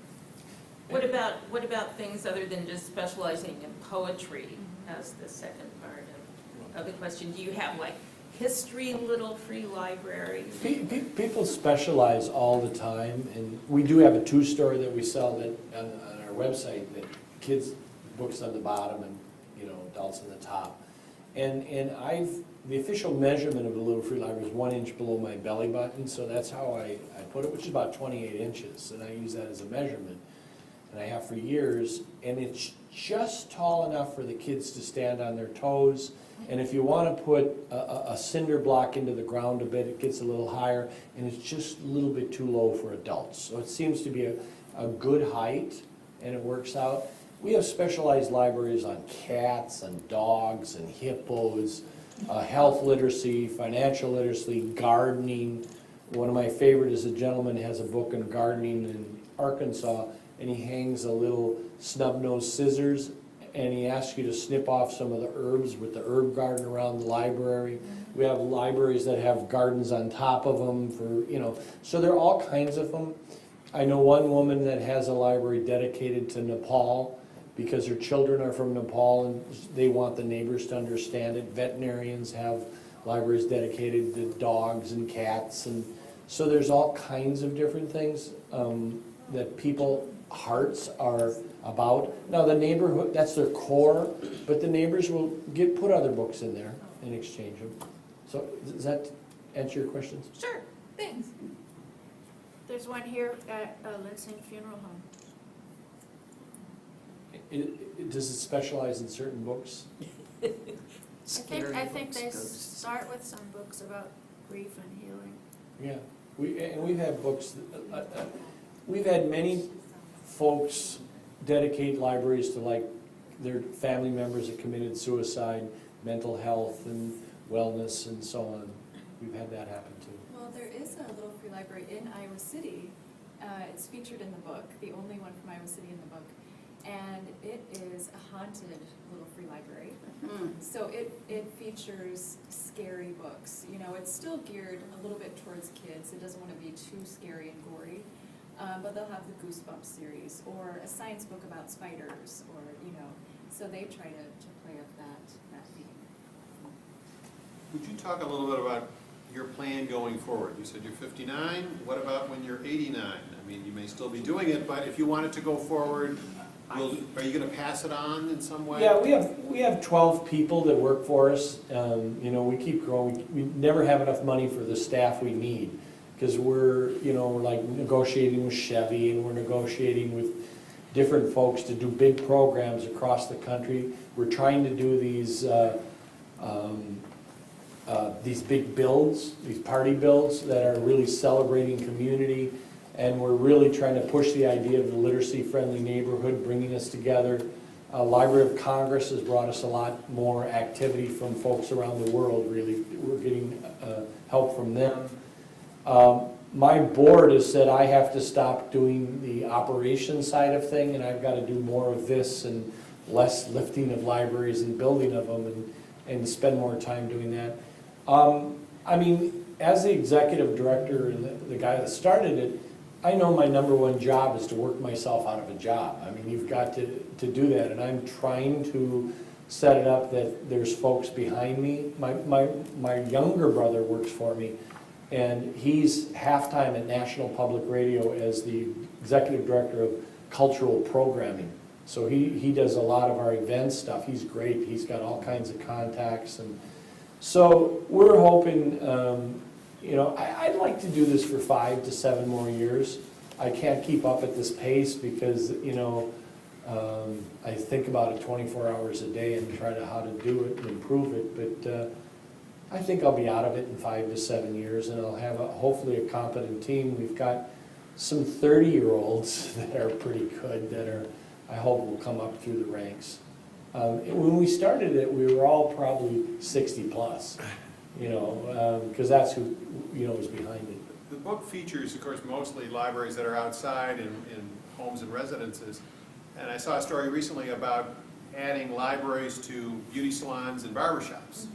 What about things other than just specializing in poetry as the second part of the question? Do you have like history Little Free Libraries? People specialize all the time, and we do have a two-story that we sell that on our website, that kids books on the bottom and adults on the top. And the official measurement of the Little Free Library is 1 inch below my belly button, so that's how I put it, which is about 28 inches, and I use that as a measurement. And I have for years, and it's just tall enough for the kids to stand on their toes. And if you want to put a cinder block into the ground a bit, it gets a little higher, and it's just a little bit too low for adults. So it seems to be a good height, and it works out. We have specialized libraries on cats and dogs and hippos, health literacy, financial literacy, gardening. One of my favorite is a gentleman has a book on gardening in Arkansas, and he hangs a little snub-nosed scissors, and he asks you to snip off some of the herbs with the herb garden around the library. We have libraries that have gardens on top of them so there are all kinds of them. I know one woman that has a library dedicated to Nepal because her children are from Nepal and they want the neighbors to understand it. Veterinarians have libraries dedicated to dogs and cats, and so there's all kinds of different things that people hearts are about. Now the neighborhood, that's their core, but the neighbors will put other books in there and exchange them. So does that answer your questions? Sure, thanks. There's one here at Lansing Funeral Home. Does it specialize in certain books? I think they start with some books about grief and healing. Yeah, we've had books. We've had many folks dedicate libraries to like their family members that committed suicide, mental health and wellness and so on. We've had that happen too. Well, there is a Little Free Library in Iowa City. It's featured in the book, the only one from Iowa City in the book. And it is a haunted Little Free Library. So it features scary books. It's still geared a little bit towards kids. It doesn't want to be too scary and gory. But they'll have the Goosebumps series or a science book about spiders or, so they try to play up that theme. Would you talk a little bit about your plan going forward? You said you're 59. What about when you're 89? I mean, you may still be doing it, but if you wanted to go forward, are you going to pass it on in some way? Yeah, we have 12 people that work for us. We keep growing. We never have enough money for the staff we need because we're like negotiating with Chevy and we're negotiating with different folks to do big programs across the country. We're trying to do these these big builds, these party builds that are really celebrating community. And we're really trying to push the idea of the literacy-friendly neighborhood, bringing us together. Library of Congress has brought us a lot more activity from folks around the world, really. We're getting help from them. My board has said I have to stop doing the operations side of thing, and I've got to do more of this and less lifting of libraries and building of them, and spend more time doing that. I mean, as the executive director and the guy that started it, I know my number one job is to work myself out of a job. I mean, you've got to do that, and I'm trying to set it up that there's folks behind me. My younger brother works for me, and he's half-time at National Public Radio as the executive director of cultural programming. So he does a lot of our event stuff. He's great. He's got all kinds of contacts, and so we're hoping. I'd like to do this for 5 to 7 more years. I can't keep up at this pace because, I think about it 24 hours a day and try to how to do it and improve it. But I think I'll be out of it in 5 to 7 years, and I'll have hopefully a competent team. We've got some 30-year-olds that are pretty good that I hope will come up through the ranks. When we started it, we were all probably 60 plus. Because that's who, is behind it. The book features, of course, mostly libraries that are outside in homes and residences. And I saw a story recently about adding libraries to beauty salons and barbershops.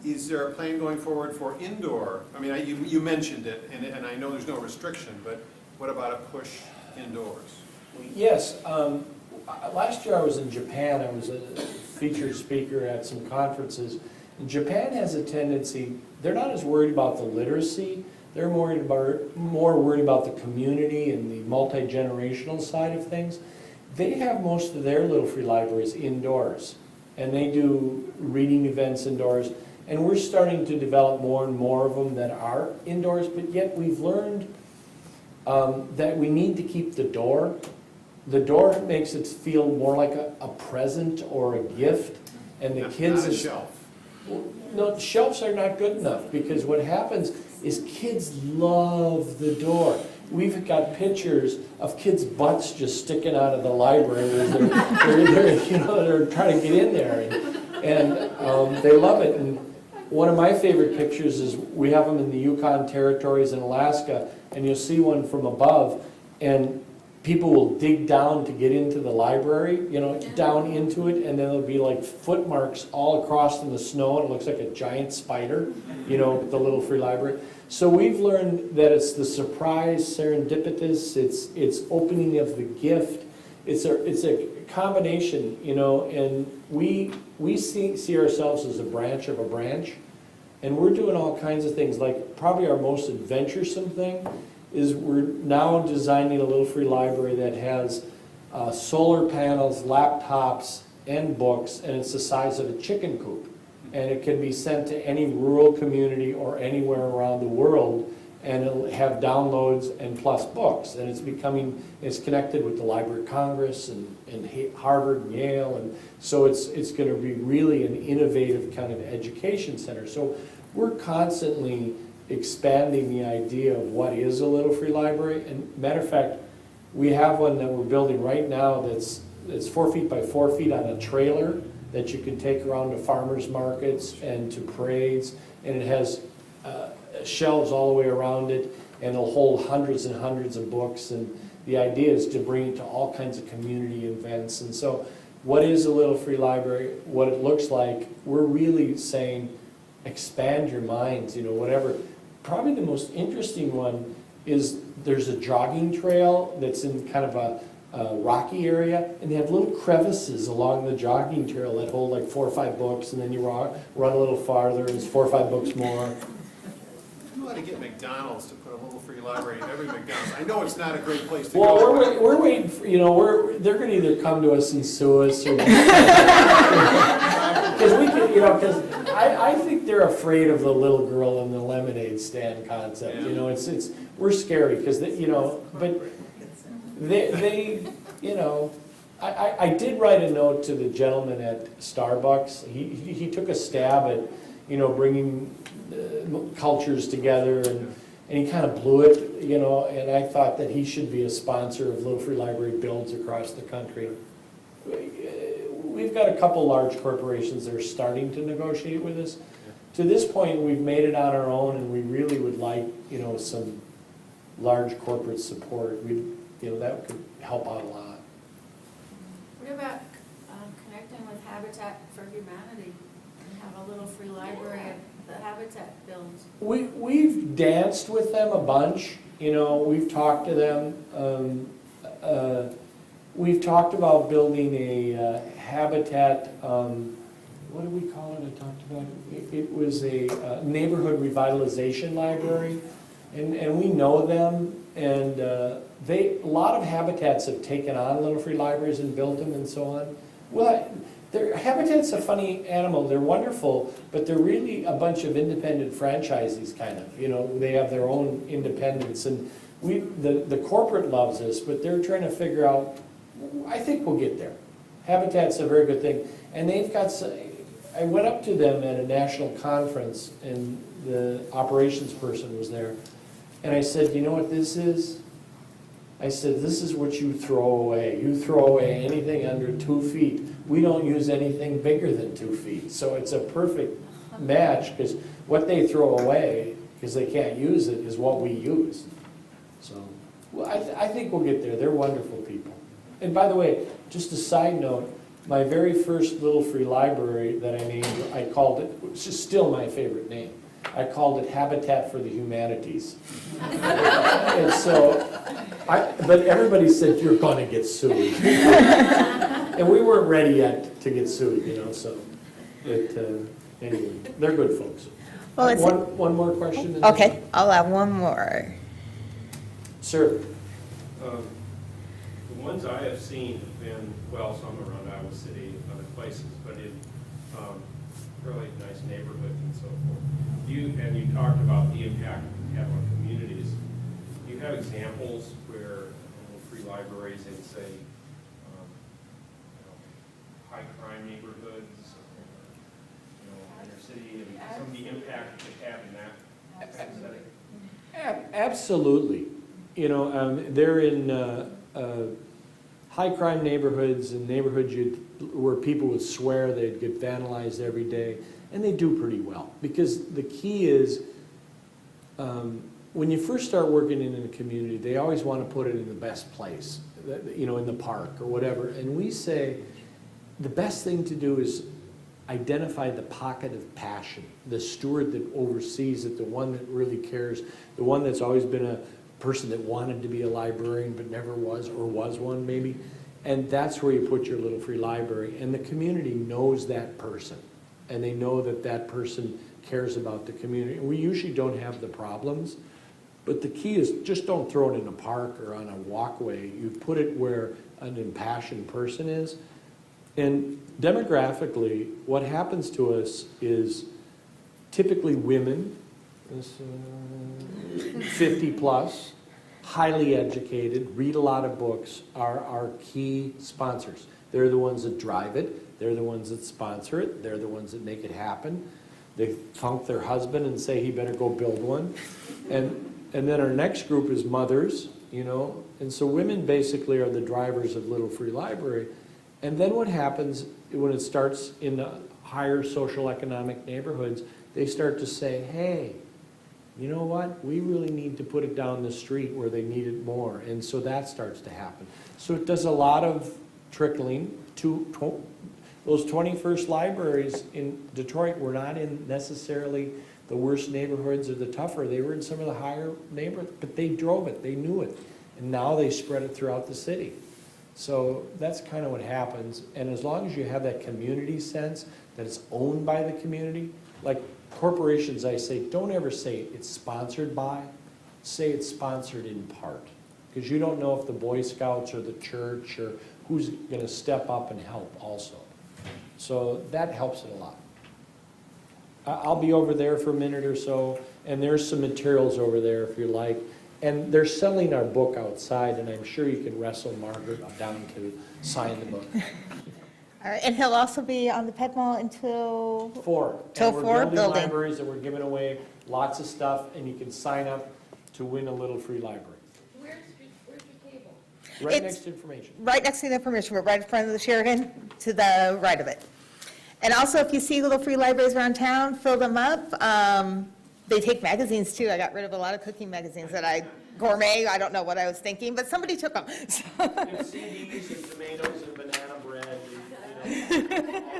Is there a plan going forward for indoor? I mean, you mentioned it, and I know there's no restriction, but what about a push indoors? Yes. Last year I was in Japan. I was a featured speaker at some conferences. Japan has a tendency, they're not as worried about the literacy, they're more worried about the community and the multi-generational side of things. They have most of their little free libraries indoors, and they do reading events indoors, and we're starting to develop more and more of them that are indoors, but yet we've learned that we need to keep the door. The door makes it feel more like a present or a gift, and the kids... Not a shelf. No, shelves are not good enough, because what happens is kids love the door. We've got pictures of kids' butts just sticking out of the library. They're trying to get in there, and they love it. And one of my favorite pictures is we have them in the Yukon Territories in Alaska, and you'll see one from above, and people will dig down to get into the library, down into it, and then there'll be like footmarks all across in the snow, and it looks like a giant spider, the little free library. So we've learned that it's the surprise, serendipitous, it's opening of the gift, it's a combination, and we see ourselves as a branch of a branch, and we're doing all kinds of things. Like probably our most adventuresome thing is we're now designing a little free library that has solar panels, laptops, and books, and it's the size of a chicken coop. And it can be sent to any rural community or anywhere around the world, and it'll have downloads and plus books. And it's connected with the Library of Congress and Harvard and Yale, and so it's going to be really an innovative kind of education center. So we're constantly expanding the idea of what is a little free library. And matter of fact, we have one that we're building right now that's 4 feet by 4 feet on a trailer that you can take around to farmers markets and to parades, and it has shelves all the way around it, and it'll hold hundreds and hundreds of books, and the idea is to bring it to all kinds of community events. And so what is a little free library, what it looks like, we're really saying expand your minds, whatever. Probably the most interesting one is there's a jogging trail that's in kind of a rocky area, and they have little crevices along the jogging trail that hold like 4 or 5 books, and then you run a little farther, and it's 4 or 5 books more. You ought to get McDonald's to put a little free library in every McDonald's. I know it's not a great place to well, go. Well, we're waiting for, they're going to either come to us and sue us, or because we can, because I think they're afraid of the little girl in the lemonade stand concept. We're scary because but they I did write a note to the gentleman at Starbucks. He took a stab at, bringing cultures together, and he kind of blew it, and I thought that he should be a sponsor of Little Free Library builds across the country. We've got a couple large corporations that are starting to negotiate with us. To this point, we've made it on our own, and we really would like, some large corporate support. That could help out a lot. What about connecting with Habitat for Humanity and have a little free library at the Habitat builds? We've danced with them a bunch. We've talked to them. We've talked about building a Habitat, what do we call it? I talked about it. It was a neighborhood revitalization library, and we know them, and a lot of Habitats have taken on Little Free Libraries and built them and so on. Well, Habitat's a funny animal. They're wonderful, but they're really a bunch of independent franchisees, kind of. They have their own independence, and the corporate loves us, but they're trying to figure out. I think we'll get there. Habitat's a very good thing, and they've got. I went up to them at a national conference, and the operations person was there, and I said, "You know what this is?" I said, "This is what you throw away. You throw away anything under 2 feet. We don't use anything bigger than 2 feet." So it's a perfect match, because what they throw away, because they can't use it, is what we use. So I think we'll get there. They're wonderful people. And by the way, just a side note, my very first Little Free Library that I named, I called it, which is still my favorite name, I called it Habitat for the Humanities. And so, but everybody said, "You're gonna get sued." And we weren't ready yet to get sued, so. But anyway, they're good folks. Well, One more question? Okay, I'll have one more. Sir? The ones I have seen have been, some around Iowa City and other places, but in really nice neighborhoods and so forth. And you talked about the impact it have on communities. Do you have examples where free libraries in, say, high crime neighborhoods, or inner city, and some of the impact it have in that setting? Absolutely. They're in high crime neighborhoods and neighborhoods where people would swear they'd get vandalized every day, and they do pretty well. Because the key is, when you first start working in a community, they always want to put it in the best place, in the park or whatever. And we say the best thing to do is identify the pocket of passion, the steward that oversees it, the one that really cares, the one that's always been a person that wanted to be a librarian but never was, or was one maybe. And that's where you put your Little Free Library. And the community knows that person. And they know that that person cares about the community. We usually don't have the problems. But the key is just don't throw it in a park or on a walkway. You put it where an impassioned person is. And demographically, what happens to us is typically women, 50 plus, highly educated, read a lot of books, are our key sponsors. They're the ones that drive it. They're the ones that sponsor it. They're the ones that make it happen. They funk their husband and say he better go build one. And then our next group is mothers, And so women basically are the drivers of Little Free Library. And then what happens when it starts in the higher social economic neighborhoods, they start to say, hey, you know what? We really need to put it down the street where they need it more. And so that starts to happen. So it does a lot of trickling to those 21st libraries in Detroit were not in necessarily the worst neighborhoods or the tougher. They were in some of the higher neighborhoods, but they drove it. They knew it. And now they spread it throughout the city. So that's kind of what happens. And as long as you have that community sense that it's owned by the community, like corporations, I say, don't ever say it's sponsored by, say it's sponsored in part. Because you don't know if the Boy Scouts or the church or who's going to step up and help also. So that helps it a lot. I'll be over there for a minute or so, and there's some materials over there if you like. And they're selling our book outside, and I'm sure you can wrestle Margaret down to sign the book. All right, and he'll also be on the Ped Mall until? 4. Till And 4, we're building building. libraries, and we're giving away lots of stuff, and you can sign up to win a little free library. Where's your table? Right It's- next to information. Right next to the information, we're right in front of the Sheridan, to the right of it. And also, if you see little free libraries around town, fill them up. They take magazines too. I got rid of a lot of cooking magazines that gourmet, I don't know what I was thinking, but somebody took them. You have CDs and tomatoes and banana bread, and,